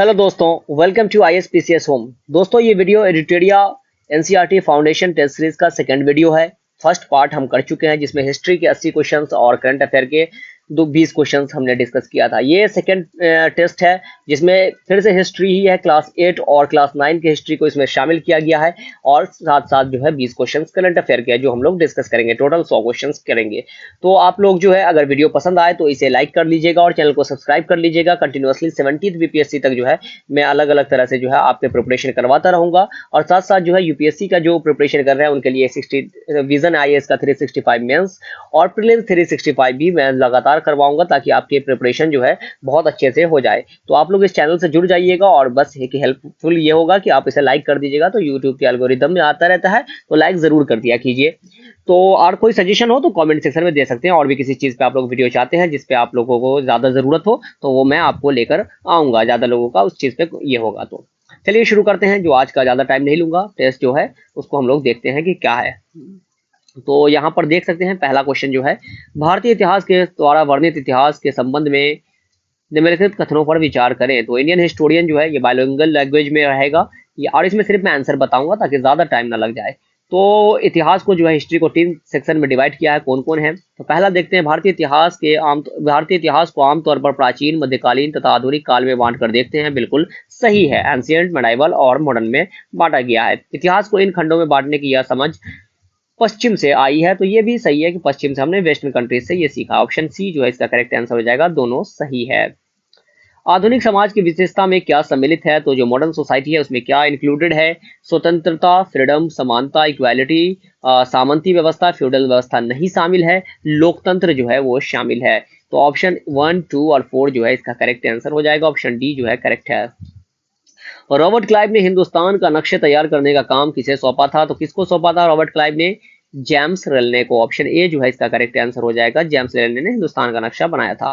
Hello दोस्तों, welcome to ISPCS होम। दोस्तों, ये वीडियो एडिटेरिया NCERT फाउंडेशन टेस्ट सीरीज का सेकंड वीडियो है। फर्स्ट पार्ट हम कर चुके हैं जिसमें हिस्ट्री के 80 क्वेश्चंस और करंट अफेयर के 20 क्वेश्चंस हमने डिस्कस किया था। ये सेकंड टेस्ट है जिसमें फिर से हिस्ट्री ही है। क्लास 8 और क्लास 9 की हिस्ट्री को इसमें शामिल किया गया है और साथ साथ जो है 20 क्वेश्चंस करंट अफेयर के जो हम लोग डिस्कस करेंगे। टोटल 100 क्वेश्चंस करेंगे। तो आप लोग जो है अगर वीडियो पसंद आए तो इसे लाइक कर लीजिएगा और चैनल को सब्सक्राइब कर लीजिएगा। कंटिन्यूअसली 70th BPSC तक जो है मैं अलग अलग तरह से जो है आपके प्रिपरेशन करवाता रहूंगा और साथ साथ जो है UPSC का जो प्रिपरेशन कर रहे हैं उनके लिए 60 विजन IAS का 365 मेंस और प्रीलिम्स 365 भी मैं लगातार करवाऊंगा ताकि आपकी प्रिपरेशन जो है बहुत अच्छे से हो जाए। तो आप लोग इस चैनल से जुड़ जाइएगा और बस एक हेल्पफुल ये होगा कि आप इसे लाइक कर दीजिएगा तो यूट्यूब के एल्गोरिदम में आता रहता है, तो लाइक जरूर कर दिया कीजिए। तो और कोई सजेशन हो तो कमेंट सेक्शन में दे सकते हैं और भी किसी चीज पे आप लोग वीडियो चाहते हैं जिस पे आप लोगों को ज्यादा जरूरत हो तो वो मैं आपको लेकर आऊंगा। ज्यादा लोगों का उस चीज पे ये होगा। तो चलिए शुरू करते हैं। जो आज का ज्यादा टाइम नहीं लूंगा, टेस्ट जो है उसको हम लोग देखते हैं कि क्या है। तो यहाँ पर देख सकते हैं पहला क्वेश्चन जो है, भारतीय इतिहास के द्वारा वर्णित इतिहास के संबंध में निम्नलिखित कथनों पर विचार करें। तो इंडियन हिस्टोरियन जो है ये बाइलिंगुअल लैंग्वेज में रहेगा और इसमें सिर्फ मैं आंसर बताऊंगा ताकि ज्यादा टाइम ना लग जाए। तो इतिहास को जो है हिस्ट्री को 3 सेक्शन में डिवाइड किया है। कौन कौन है? तो पहला देखते हैं भारतीय इतिहास को आमतौर पर प्राचीन, मध्यकालीन तथा आधुनिक काल में बांट कर देखते हैं। बिल्कुल सही है। एंशिएंट, मेडाइवल और मॉडर्न में बांटा गया है। इतिहास को इन खंडों में बांटने की यह समझ पश्चिम से आई है, तो ये भी सही है कि पश्चिम से हमने वेस्टर्न कंट्रीज से ये सीखा। ऑप्शन सी जो है इसका करेक्ट आंसर हो जाएगा। दोनों सही है। आधुनिक समाज की विशेषता में क्या सम्मिलित है? तो जो मॉडर्न सोसाइटी है उसमें क्या इंक्लूडेड है? स्वतंत्रता, फ्रीडम, समानता, इक्वालिटी, सामंती व्यवस्था, फ्यूडल व्यवस्था नहीं शामिल है। लोकतंत्र जो है वो शामिल है। तो ऑप्शन 1, 2 और 4 जो है इसका करेक्ट आंसर हो जाएगा। ऑप्शन डी जो है करेक्ट है। रॉबर्ट क्लाइव ने हिंदुस्तान का नक्शे तैयार करने का काम किसे सौंपा था? तो किसको सौंपा था रॉबर्ट क्लाइव ने? जेम्स रेलने को। ऑप्शन ए जो है इसका करेक्ट आंसर हो जाएगा। जेम्स रेलने ने हिंदुस्तान का नक्शा बनाया था।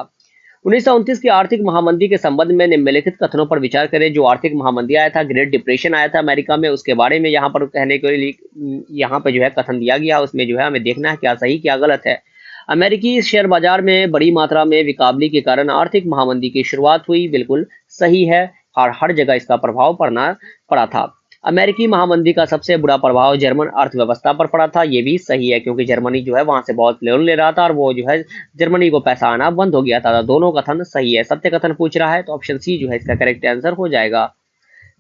1929 की आर्थिक महामंदी के संबंध में निम्नलिखित कथनों पर विचार करें। जो आर्थिक महामंदी आया था, ग्रेट डिप्रेशन आया था अमेरिका में, उसके बारे में यहाँ पर कहने के लिए यहाँ पे जो है कथन दिया गया। उसमें जो है हमें देखना है क्या सही क्या गलत है। अमेरिकी शेयर बाजार में बड़ी मात्रा में विकाबली के कारण आर्थिक महामंदी की शुरुआत हुई। बिल्कुल सही है और हर जगह इसका प्रभाव पड़ा था। अमेरिकी महामंदी का सबसे बुरा प्रभाव जर्मन अर्थव्यवस्था पर पड़ा था। ये भी सही है क्योंकि जर्मनी जो है वहां से बहुत लोन ले रहा था और वो जो है जर्मनी को पैसा आना बंद हो गया था। दोनों कथन सही है। सत्य कथन पूछ रहा है तो ऑप्शन सी जो है इसका करेक्ट आंसर हो जाएगा।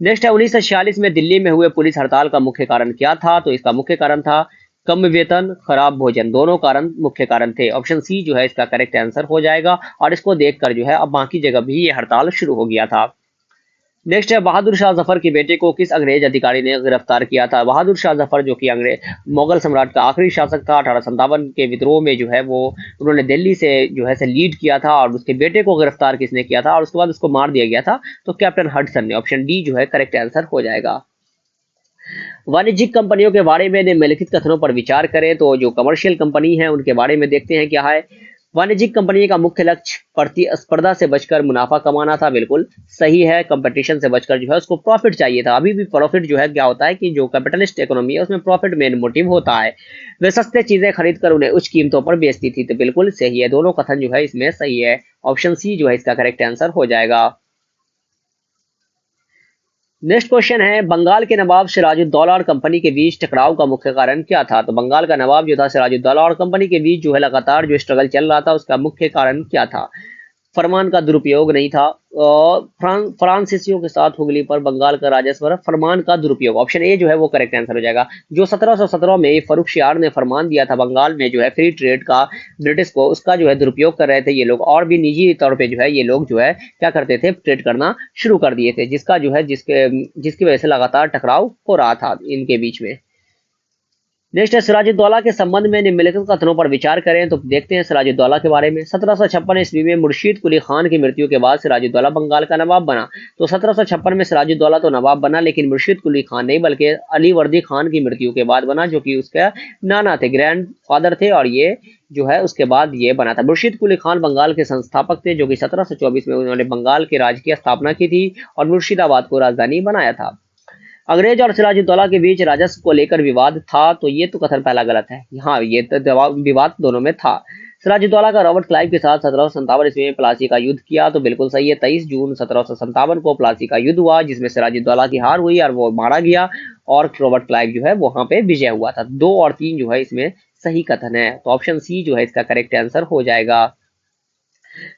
नेक्स्ट है 1946 में दिल्ली में हुए पुलिस हड़ताल का मुख्य कारण क्या था? तो इसका मुख्य कारण था कम वेतन, खराब भोजन। दोनों कारण मुख्य कारण थे। ऑप्शन सी जो है इसका करेक्ट आंसर हो जाएगा और इसको देखकर जो है अब बाकी जगह भी ये हड़ताल शुरू हो गया था। नेक्स्ट है बहादुर शाह जफर के बेटे को किस अंग्रेज अधिकारी ने गिरफ्तार किया था? बहादुर शाह जफर जो कि अंग्रेज मुगल सम्राट का आखिरी शासक था, 1857 के विद्रोह में जो है वो उन्होंने दिल्ली से जो है से लीड किया था और उसके बेटे को गिरफ्तार किसने किया था और उसके बाद उसको मार दिया गया था? तो कैप्टन हडसन ने। ऑप्शन डी जो है करेक्ट आंसर हो जाएगा। वाणिज्यिक कंपनियों के बारे में निम्नलिखित कथनों पर विचार करें। तो जो कमर्शियल कंपनी है उनके बारे में देखते हैं क्या है। वाणिज्यिक कंपनी का मुख्य लक्ष्य प्रतिस्पर्धा से बचकर मुनाफा कमाना था। बिल्कुल सही है। कंपटीशन से बचकर जो है उसको प्रॉफिट चाहिए था। अभी भी प्रॉफिट जो है क्या होता है कि जो कैपिटलिस्ट इकोनॉमी है उसमें प्रॉफिट मेन मोटिव होता है। वे सस्ते चीजें खरीद कर उन्हें उच्च कीमतों पर बेचती थी। तो बिल्कुल सही है। दोनों कथन जो है इसमें सही है। ऑप्शन सी जो है इसका करेक्ट आंसर हो जाएगा। नेक्स्ट क्वेश्चन है बंगाल के नवाब सिराजुद्दौला और कंपनी के बीच टकराव का मुख्य कारण क्या था? तो बंगाल का नवाब जो था सिराजुद्दौला और कंपनी के बीच जो है लगातार जो स्ट्रगल चल रहा था उसका मुख्य कारण क्या था? फरमान का दुरुपयोग नहीं था। फ्रांसीसियों के साथ हुगली पर बंगाल का राजस्व, फरमान का दुरुपयोग। ऑप्शन ए जो है वो करेक्ट आंसर हो जाएगा। जो 1717 में फर्रुखशियार ने फरमान दिया था बंगाल में जो है फ्री ट्रेड का ब्रिटिश को, उसका जो है दुरुपयोग कर रहे थे ये लोग और भी निजी तौर पे जो है ये लोग जो है क्या करते थे, ट्रेड करना शुरू कर दिए थे जिसका जो है जिसकी वजह से लगातार टकराव हो रहा था इनके बीच में। नेक्स्ट है सिराजुद्दौला के संबंध में निम्नलिखित कथनों पर विचार करें। तो देखते हैं सिराजुद्दौला के बारे में। 1756 ईस्वी में मुर्शीद कुली खान की मृत्यु के बाद सिराजुद्दौला बंगाल का नवाब बना। तो 1756 में सिराजुद्दौला तो नवाब बना लेकिन मुर्शीद कुली खान नहीं बल्कि अलीवर्दी खान की मृत्यु के बाद बना जो कि उसका नाना थे, ग्रैंड फादर थे और ये जो है उसके बाद ये बना था। मुर्शीद कुली खान बंगाल के संस्थापक थे जो कि 1724 में उन्होंने बंगाल के राज्य की स्थापना की थी और मुर्शिदाबाद को राजधानी बनाया था। अंग्रेज और सिराजुद्दौला के बीच राजस्व को लेकर विवाद था, तो ये तो कथन पहला गलत है। हाँ, ये तो विवाद दोनों में था। सिराजुद्दौला का रॉबर्ट क्लाइव के साथ 1757 ईस्वी में प्लासी का युद्ध किया, तो बिल्कुल सही है। 23 जून 1757 को प्लासी का युद्ध हुआ, जिसमें सिराजुद्दौला की हार हुई और वो मारा गया, और रॉबर्ट क्लाइव जो है वहां पे विजय हुआ था। 2 और 3 जो है इसमें सही कथन है, तो ऑप्शन सी जो है इसका करेक्ट आंसर हो जाएगा।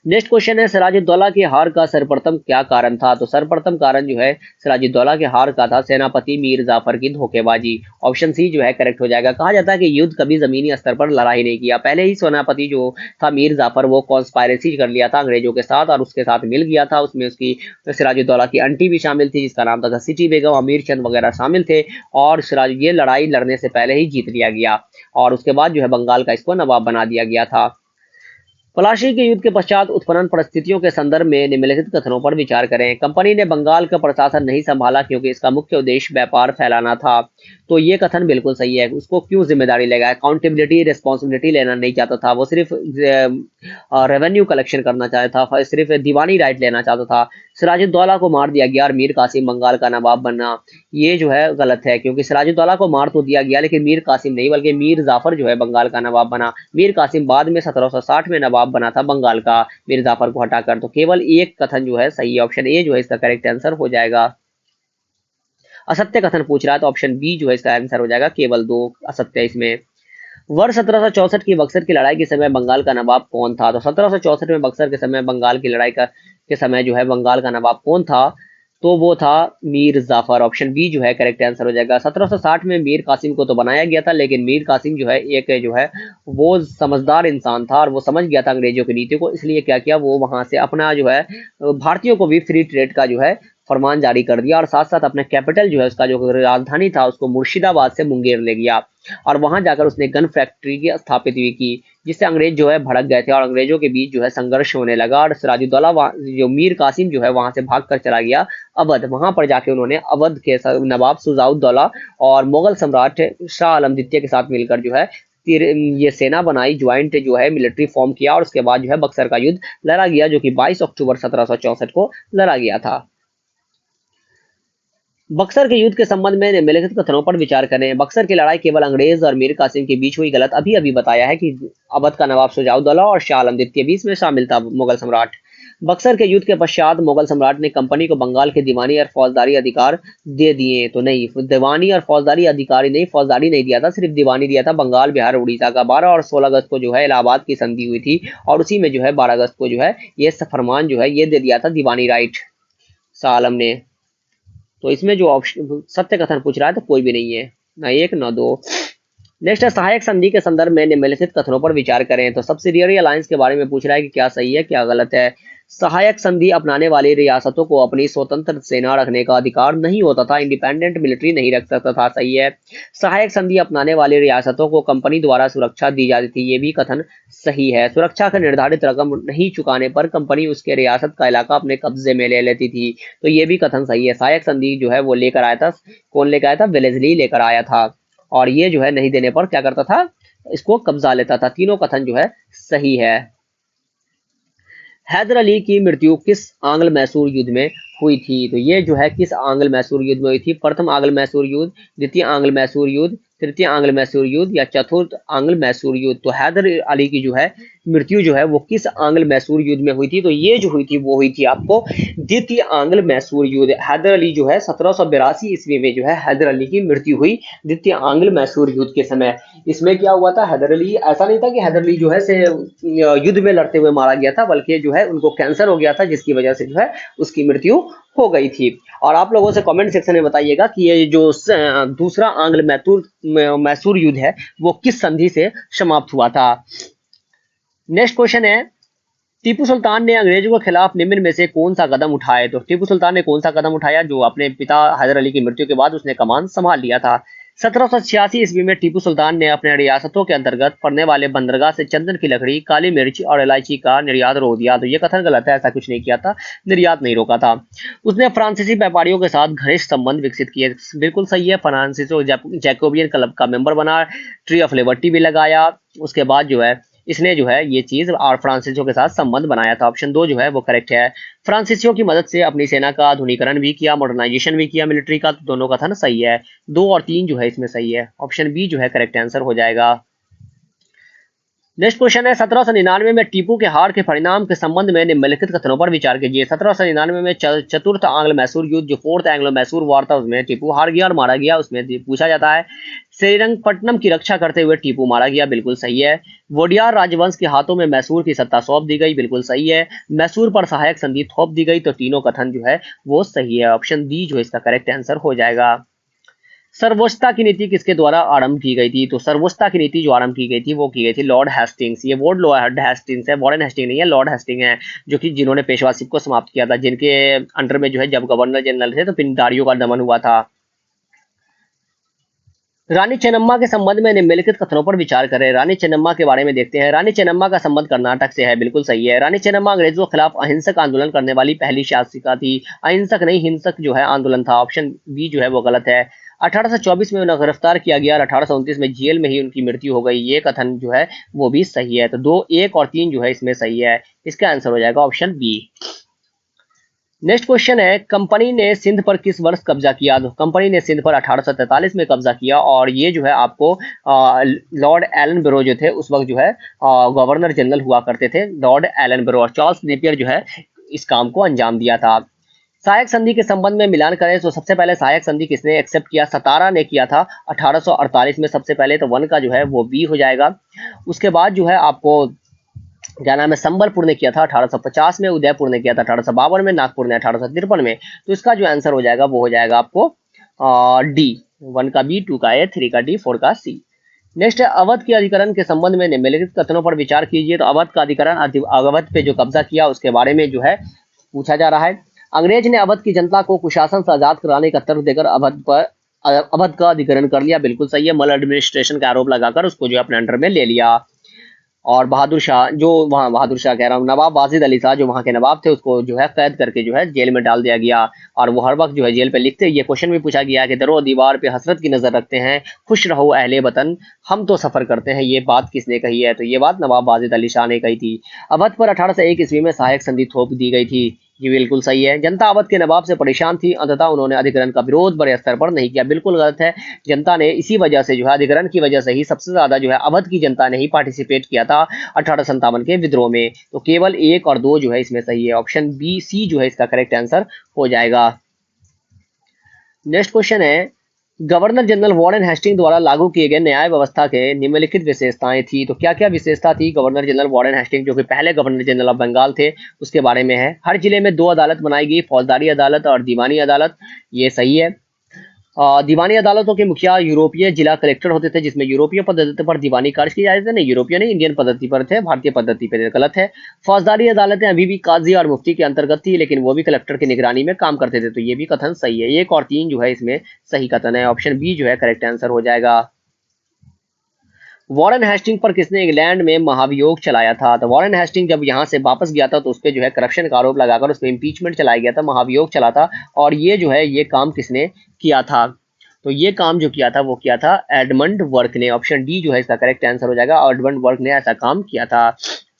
नेक्स्ट क्वेश्चन है, सिराजुद्दौला की हार का सर्वप्रथम क्या कारण था? तो सर्वप्रथम कारण जो है सिराजुद्दौला के हार का था सेनापति मीर जाफर की धोखेबाजी। ऑप्शन सी जो है करेक्ट हो जाएगा। कहा जाता है कि युद्ध कभी जमीनी स्तर पर लड़ाई नहीं किया, पहले ही सेनापति जो था मीर जाफर वो कॉन्स्पायरेसी कर लिया था अंग्रेजों के साथ और उसके साथ मिल गया था। उसमें उसकी सिराजुद्दौला की आंटी भी शामिल थी जिसका नाम था घसीटी बेगम, अमीर चंद वगैरह शामिल थे, और सिराज ये लड़ाई लड़ने से पहले ही जीत लिया गया, और उसके बाद जो है बंगाल का इसको नवाब बना दिया गया था। पलाशी के युद्ध के पश्चात उत्पन्न परिस्थितियों के संदर्भ में निम्नलिखित कथनों पर विचार करें। कंपनी ने बंगाल का प्रशासन नहीं संभाला क्योंकि इसका मुख्य उद्देश्य व्यापार फैलाना था, तो ये कथन बिल्कुल सही है। उसको क्यों जिम्मेदारी लेगा? अकाउंटेबिलिटी रिस्पॉन्सिबिलिटी लेना नहीं चाहता था, वो सिर्फ रेवेन्यू कलेक्शन करना चाहता था, सिर्फ दीवानी राइट लेना चाहता था। सिराजुद्दौला को मार दिया गया और मीर कासिम बंगाल का नवाब बनना, ये जो है गलत है, क्योंकि सिराजुद्दौला को मार तो दिया गया लेकिन मीर कासिम नहीं, बल्कि मीर जाफर जो है बंगाल का नवाब बना। मीर कासिम बाद में 1760 में नवाब बना था बंगाल का, मीर जाफर को हटाकर। तो केवल एक कथन जो है सही है, ऑप्शन ए जो है इसका करेक्ट आंसर हो जाएगा। असत्य कथन पूछ रहा है तो ऑप्शन बी जो है इसका आंसर हो जाएगा, केवल 2 असत्य इसमें। वर्ष 1764 की बक्सर की लड़ाई के समय बंगाल का नवाब कौन था? तो 1764 में बक्सर के समय बंगाल की लड़ाई के समय जो है बंगाल का नवाब कौन था? तो वो था मीर जाफर। ऑप्शन बी जो है करेक्ट आंसर हो जाएगा। 1760 में मीर कासिम को तो बनाया गया था, लेकिन मीर कासिम जो है एक जो है वो समझदार इंसान था और वो समझ गया था अंग्रेजों की नीति को, इसलिए क्या किया, वो वहां से अपना जो है भारतीयों को भी फ्री ट्रेड का जो है फरमान जारी कर दिया, और साथ साथ अपना कैपिटल जो है उसका जो राजधानी था उसको मुर्शिदाबाद से मुंगेर ले गया, और वहां जाकर उसने गन फैक्ट्री की स्थापित हुई की, जिससे अंग्रेज जो है भड़क गए थे और अंग्रेजों के बीच जो है संघर्ष होने लगा, और सिराजुद्दौला जो मीर कासिम जो है वहां से भागकर चला गया अवध। वहां पर जाके उन्होंने अवध के नवाब शुजाउद्दौला और मुगल सम्राट शाह आलम द्वितीय के साथ मिलकर जो है ये सेना बनाई, ज्वाइंट जो है मिलिट्री फॉर्म किया, और उसके बाद जो है बक्सर का युद्ध लड़ा गया, जो कि 22 अक्टूबर 1764 को लड़ा गया था। बक्सर के युद्ध के संबंध में निम्नलिखित कथनों पर विचार करें। बक्सर की लड़ाई केवल अंग्रेज और मीर कासिम के बीच हुई, गलत। अभी अभी बताया है कि अवध का नवाब शुजाउद्दौला और शाह आलम द्वितीय भी इसमें शामिल था, मुगल सम्राट। बक्सर के युद्ध के पश्चात मुगल सम्राट ने कंपनी को बंगाल के दीवानी और फौजदारी अधिकार दे दिए, तो नहीं, दीवानी और फौजदारी अधिकारी नहीं, फौजदारी नहीं दिया था, सिर्फ दीवानी दिया था। बंगाल, बिहार, उड़ीसा का 12 और 16 अगस्त को जो है इलाहाबाद की संधि हुई थी, और उसी में जो है 12 अगस्त को जो है ये फरमान जो है ये दे दिया था दीवानी राइट शाह आलम ने। तो इसमें जो ऑप्शन सत्य कथन पूछ रहा है तो कोई भी नहीं है, ना 1 ना 2। नेक्स्ट है, सहायक संधि के संदर्भ में निम्नलिखित कथनों पर विचार करें। तो सब्सिडियरी अलायंस के बारे में पूछ रहा है कि क्या सही है क्या गलत है। सहायक संधि अपनाने वाली रियासतों को अपनी स्वतंत्र सेना रखने का अधिकार नहीं होता था, इंडिपेंडेंट मिलिट्री नहीं रख सकता था, सही है। सहायक संधि अपनाने वाली रियासतों को कंपनी द्वारा सुरक्षा दी जाती थी, ये भी कथन सही है। सुरक्षा का निर्धारित रकम नहीं चुकाने पर कंपनी उसके रियासत का इलाका अपने कब्जे में ले लेती थी, तो ये भी कथन सही है। सहायक संधि जो है वो लेकर आया था, कौन लेकर आया था? वेलेस्ली लेकर आया था, और ये जो है नहीं देने पर क्या करता था, इसको कब्जा लेता था। तीनों कथन जो है सही है। हैदर अली की मृत्यु किस आंग्ल मैसूर युद्ध में हुई थी? तो ये जो है किस आंग्ल मैसूर युद्ध में हुई थी? प्रथम आंग्ल मैसूर युद्ध, द्वितीय आंग्ल मैसूर युद्ध, तृतीय आंग्ल मैसूर युद्ध, या चतुर्थ आंग्ल मैसूर युद्ध? तो हैदर अली की जो है मृत्यु जो है वो किस आंग्ल मैसूर युद्ध में हुई थी? तो ये जो हुई थी वो हुई थी आपको द्वितीय आंग्ल मैसूर युद्ध। हैदर अली जो है 1782 ईस्वी में जो है हैदर अली की मृत्यु हुई द्वितीय आंग्ल मैसूर युद्ध के समय। इसमें क्या हुआ था, हैदर अली, ऐसा नहीं था कि हैदर अली जो है से युद्ध में लड़ते हुए मारा गया था, बल्कि जो है उनको कैंसर हो गया था, जिसकी वजह से जो है उसकी मृत्यु हो गई थी। और आप लोगों से कमेंट सेक्शन में बताइएगा कि ये जो दूसरा आंग्ल मैसूर युद्ध है वो किस संधि से समाप्त हुआ था। नेक्स्ट क्वेश्चन है, टीपू सुल्तान ने अंग्रेजों के खिलाफ निम्न में से कौन सा कदम उठाए? तो टीपू सुल्तान ने कौन सा कदम उठाया जो अपने पिता हैदर अली की मृत्यु के बाद उसने कमान संभाल लिया था? 1786 ईस्वी में टीपू सुल्तान ने अपने रियासतों के अंतर्गत पड़ने वाले बंदरगाह से चंदन की लकड़ी, काली मिर्च और इलायची का निर्यात रोक दिया। तो ये कथन गलत है, ऐसा कुछ नहीं किया था, निर्यात नहीं रोका था। उसने फ्रांसीसी व्यापारियों के साथ घनिष्ठ संबंध विकसित किए, बिल्कुल सही है। फ्रांसीसी जैकोबियन क्लब का मेंबर बना, ट्री ऑफ लिबर्टी भी लगाया। उसके बाद जो है इसने जो है ये चीज और फ्रांसीसियों के साथ संबंध बनाया था। ऑप्शन 2 जो है वो करेक्ट है। फ्रांसीसियों की मदद से अपनी सेना का आधुनिकरण भी किया, मॉडर्नाइजेशन भी किया मिलिट्री का, तो दोनों कथन सही है। 2 और 3 जो है इसमें सही है। ऑप्शन बी जो है करेक्ट आंसर हो जाएगा। नेक्स्ट क्वेश्चन है 1799 में टीपू के हार के परिणाम के संबंध में निम्नलिखित कथनों पर विचार कीजिए। 1799 में चतुर्थ आंग्ल मैसूर युद्ध, जो फोर्थ एंग्लो मैसूर वॉर था, उसमें टीपू हार गया और मारा गया। उसमें पूछा जाता है श्रीरंगपट्टनम की रक्षा करते हुए टीपू मारा गया, बिल्कुल सही है। वोडियार राजवंश के हाथों में मैसूर की सत्ता सौंप दी गई, बिल्कुल सही है। मैसूर पर सहायक संधि थोप दी गई, तो तीनों कथन जो है वो सही है। ऑप्शन डी जो है इसका करेक्ट आंसर हो जाएगा। सर्वोच्चता की नीति किसके द्वारा आरंभ की गई थी? तो सर्वोच्चता की नीति जो आरंभ की गई थी वो की गई थी लॉर्ड हेस्टिंग्स। ये वर्ड लॉर्ड हेस्टिंग्स है, वॉरेन हेस्टिंग नहीं है, लॉर्ड हेस्टिंग है, जो कि जिन्होंने पेशवासिप को समाप्त किया था, जिनके अंडर में जो है जब गवर्नर जनरल थे तो पिंडारियों का दमन हुआ था। रानी चेन्नम्मा के संबंध में निम्नलिखित कथनों पर विचार करें। रानी चेन्नम्मा के बारे में देखते हैं। रानी चेन्नम्मा का संबंध कर्नाटक से है, बिल्कुल सही है। रानी चेन्नम्मा अंग्रेजों के खिलाफ अहिंसक आंदोलन करने वाली पहली शासिका थी। अहिंसक नहीं, हिंसक जो है आंदोलन था। ऑप्शन बी जो है वो गलत है। 1824 में उन्हें गिरफ्तार किया गया और 1829 में जेल में ही उनकी मृत्यु हो गई, ये कथन जो है वो भी सही है। तो 2, 1 और 3 जो है इसमें सही है। इसका आंसर हो जाएगा ऑप्शन बी। नेक्स्ट क्वेश्चन है कंपनी ने सिंध पर किस वर्ष कब्जा किया? तो कंपनी ने सिंध पर 1843 में कब्जा किया, और ये जो है आपको लॉर्ड एलन ब्रो जो थे उस वक्त जो है गवर्नर जनरल हुआ करते थे, लॉर्ड एलन ब्रो, और चार्ल्स नेपियर जो है इस काम को अंजाम दिया था। सहायक संधि के संबंध में मिलान करें तो सबसे पहले सहायक संधि किसने एक्सेप्ट किया? सतारा ने किया था 1848 में सबसे पहले, तो 1 का जो है वो बी हो जाएगा। उसके बाद जो है आपको क्या नाम है संबलपुर ने किया था 1850 में, उदयपुर ने किया था 1852 में, नागपुर ने 1853 में। तो इसका जो आंसर हो जाएगा वो हो जाएगा आपको डी। 1 का बी, 2 का ए, 3 का डी, 4 का सी। नेक्स्ट है अवध के अधिकरण के संबंध में निम्नलिखित कथनों पर विचार कीजिए। तो अवध का अधिकरण अवध पे जो कब्जा किया उसके बारे में जो है पूछा जा रहा है। अंग्रेज ने अवध की जनता को कुशासन से आजाद कराने का तर्क देकर अवध का अधिकरण कर लिया, बिल्कुल सही है। मल एडमिनिस्ट्रेशन का आरोप लगाकर उसको जो अपने अंडर में ले लिया। और बहादुर शाह जो वहाँ बहादुर शाह कह रहा हूँ नवाब वाजिद अली शाह जो वहाँ के नवाब थे, उसको जो है कैद करके जो है जेल में डाल दिया गया। और वो हर वक्त जो है जेल पे लिखते, ये क्वेश्चन भी पूछा गया कि दरो दीवार पे हसरत की नजर रखते हैं, खुश रहो अहले वतन, हम तो सफर करते हैं, ये बात किसने कही है? तो ये बात नवाब वाजिद अली शाह ने कही थी। अवध पर 1801 ईस्वी में सहायक संधि थोप दी गई थी, ये बिल्कुल सही है। जनता अवध के नवाब से परेशान थी, अंततः उन्होंने अधिकरण का विरोध बड़े स्तर पर नहीं किया, बिल्कुल गलत है। जनता ने इसी वजह से जो है अधिकरण की वजह से ही सबसे ज्यादा जो है अवध की जनता ने ही पार्टिसिपेट किया था 1857 के विद्रोह में। तो केवल 1 और 2 जो है इसमें सही है। ऑप्शन बी सी जो है इसका करेक्ट आंसर हो जाएगा। नेक्स्ट क्वेश्चन है गवर्नर जनरल वॉरेन हेस्टिंग द्वारा लागू किए गए न्याय व्यवस्था के निम्नलिखित विशेषताएं थी। तो क्या क्या विशेषता थी गवर्नर जनरल वॉरेन हेस्टिंग, जो कि पहले गवर्नर जनरल ऑफ बंगाल थे, उसके बारे में है। हर जिले में 2 अदालत बनाई गई, फौजदारी अदालत और दीवानी अदालत, ये सही है। दीवानी अदालतों के मुखिया यूरोपीय जिला कलेक्टर होते थे, जिसमें यूरोपीय पद्धति पर दीवानी कार्य किए जाते थे, नहीं यूरोपीय नहीं इंडियन पद्धति पर थे, भारतीय पद्धति पर गलत है। फौजदारी अदालतें अभी भी काजी और मुफ्ती के अंतर्गत थी, लेकिन वो भी कलेक्टर की निगरानी में काम करते थे, तो ये भी कथन सही है। 1 और 3 जो है इसमें सही कथन है। ऑप्शन बी जो है करेक्ट आंसर हो जाएगा। वॉरेन हेस्टिंग पर किसने इंग्लैंड में महाभियोग चलाया था? तो वॉरेन हेस्टिंग जब यहाँ से वापस गया था तो उस पर जो है करप्शन का आरोप लगाकर उस पर इम्पीचमेंट चलाया गया था, महाभियोग चला था। और ये जो है ये काम किसने किया था? तो ये काम जो किया था वो किया था एडमंड वर्क ने। ऑप्शन डी जो है इसका करेक्ट आंसर हो जाएगा। एडमंड वर्क ने ऐसा काम किया था।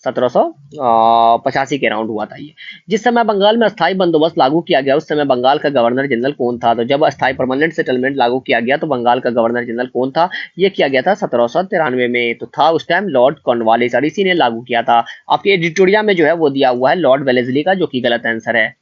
1785 के राउंड हुआ था ये। जिस समय बंगाल में अस्थायी बंदोबस्त लागू किया गया उस समय बंगाल का गवर्नर जनरल कौन था? तो जब अस्थायी परमानेंट सेटलमेंट लागू किया गया तो बंगाल का गवर्नर जनरल कौन था? ये किया गया था 1793 में, तो था उस टाइम लॉर्ड कॉर्नवालिस, और इसी ने लागू किया था। आपके एडिटोरिया में जो है वो दिया हुआ है लॉर्ड वेलेस्ली का, जो कि गलत आंसर है।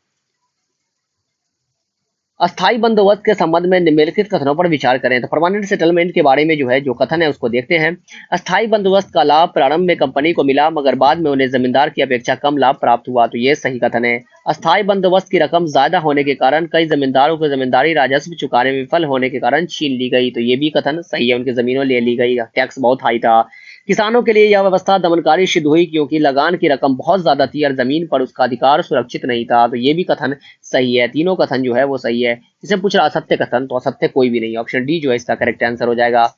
अस्थायी बंदोबस्त के संबंध में निम्नलिखित कथनों पर विचार करें। तो परमानेंट सेटलमेंट के बारे में जो है जो कथन है उसको देखते हैं। अस्थायी बंदोबस्त का लाभ प्रारंभ में कंपनी को मिला, मगर बाद में उन्हें जमींदार की अपेक्षा कम लाभ प्राप्त हुआ, तो ये सही कथन है। अस्थायी बंदोबस्त की रकम ज्यादा होने के कारण कई जमींदारों को जमींदारी राजस्व चुकाने में विफल होने के कारण छीन ली गई, तो ये भी कथन सही है। उनकी जमीनों ले ली गई, टैक्स बहुत हाई था। किसानों के लिए यह व्यवस्था दमनकारी सिद्ध हुई, क्योंकि लगान की रकम बहुत ज्यादा थी और जमीन पर उसका अधिकार सुरक्षित नहीं था, तो ये भी कथन सही है। तीनों कथन जो है वो सही है। इसे पूछ रहा असत्य कथन, तो असत्य कोई भी नहीं। ऑप्शन डी जो है इसका करेक्ट आंसर हो जाएगा।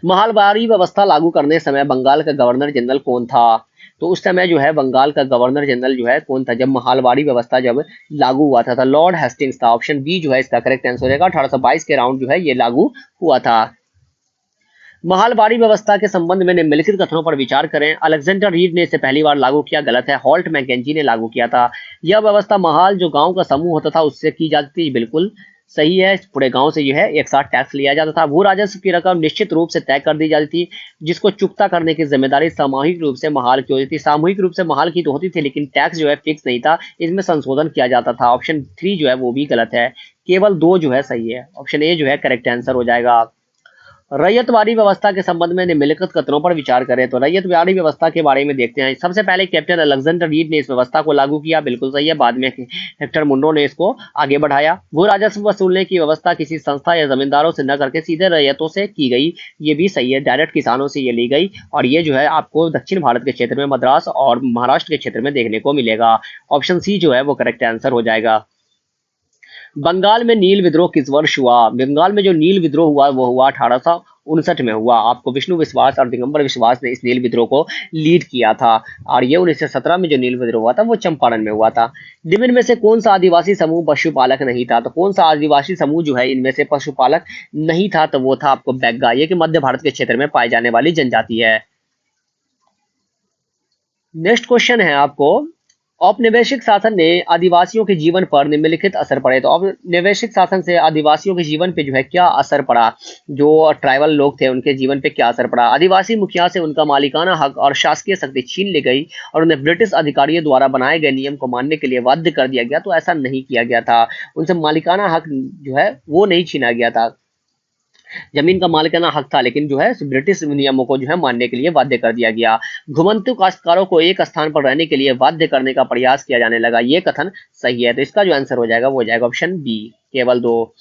महालवारी व्यवस्था लागू करने समय बंगाल का गवर्नर जनरल कौन था? तो उस समय जो है बंगाल का गवर्नर जनरल जो है कौन था जब महालवारी व्यवस्था जब लागू हुआ था? लॉर्ड हेस्टिंग्स था। ऑप्शन बी जो है इसका करेक्ट आंसर हो जाएगा। 1822 के राउंड जो है ये लागू हुआ था। महालबारी व्यवस्था के संबंध में निम्नलिखित कथनों पर विचार करें। अलेक्जेंडर रीड ने इसे पहली बार लागू किया, गलत है। हॉल्ट मैकेंजी ने लागू किया था। यह व्यवस्था महाल जो गांव का समूह होता था उससे की जाती थी, बिल्कुल सही है। पूरे गांव से जो है एक साथ टैक्स लिया जाता था। भू राजस्व की रकम निश्चित रूप से तय कर दी जाती थी, जिसको चुकता करने की जिम्मेदारी सामूहिक रूप से महाल की होती थी। सामूहिक रूप से महाल की तो होती थी, लेकिन टैक्स जो है फिक्स नहीं था, इसमें संशोधन किया जाता था। ऑप्शन 3 जो है वो भी गलत है, केवल 2 जो है सही है। ऑप्शन ए जो है करेक्ट आंसर हो जाएगा। रैयतवाड़ी व्यवस्था के संबंध में निम्नलिखित कथनों पर विचार करें। तो रैयतवाड़ी व्यवस्था के बारे में देखते हैं। सबसे पहले कैप्टन अलेक्जेंडर रीड ने इस व्यवस्था को लागू किया, बिल्कुल सही है। बाद में हेक्टर मुंडो ने इसको आगे बढ़ाया। भू राजस्व वसूलने की व्यवस्था किसी संस्था या जमींदारों से न करके सीधे रैयतों से की गई, ये भी सही है। डायरेक्ट किसानों से ये ली गई, और ये जो है आपको दक्षिण भारत के क्षेत्र में मद्रास और महाराष्ट्र के क्षेत्र में देखने को मिलेगा। ऑप्शन सी जो है वो करेक्ट आंसर हो जाएगा। बंगाल में नील विद्रोह किस वर्ष हुआ? बंगाल में जो नील विद्रोह हुआ वो हुआ 1859 में हुआ। आपको विष्णु विश्वास और दिगंबर विश्वास ने इस नील विद्रोह को लीड किया था, और ये 1917 में जो नील विद्रोह हुआ था वो चंपारण में हुआ था। निम्न में से कौन सा आदिवासी समूह पशुपालक नहीं था? तो कौन सा आदिवासी समूह जो है इनमें से पशुपालक नहीं था? तो वो था आपको बैगा, ये कि मध्य भारत के क्षेत्र में पाई जाने वाली जनजाति है। नेक्स्ट क्वेश्चन है आपको, औपनिवेशिक शासन ने आदिवासियों के जीवन पर निम्नलिखित असर पड़े। तो औपनिवेशिक शासन से आदिवासियों के जीवन पे जो है क्या असर पड़ा? जो ट्राइबल लोग थे उनके जीवन पे क्या असर पड़ा? आदिवासी मुखिया से उनका मालिकाना हक और शासकीय शक्ति छीन ली गई, और उन्हें ब्रिटिश अधिकारियों द्वारा बनाए गए नियम को मानने के लिए बाध्य कर दिया गया। तो ऐसा नहीं किया गया था, उनसे मालिकाना हक जो है वो नहीं छीना गया था। जमीन का मालिकाना हक था, लेकिन जो है ब्रिटिश नियमों को जो है मानने के लिए बाध्य कर दिया गया। घुमंतु काश्तकारों को एक स्थान पर रहने के लिए बाध्य करने का प्रयास किया जाने लगा, ये कथन सही है। तो इसका जो आंसर हो जाएगा वो हो जाएगा ऑप्शन बी, केवल 2।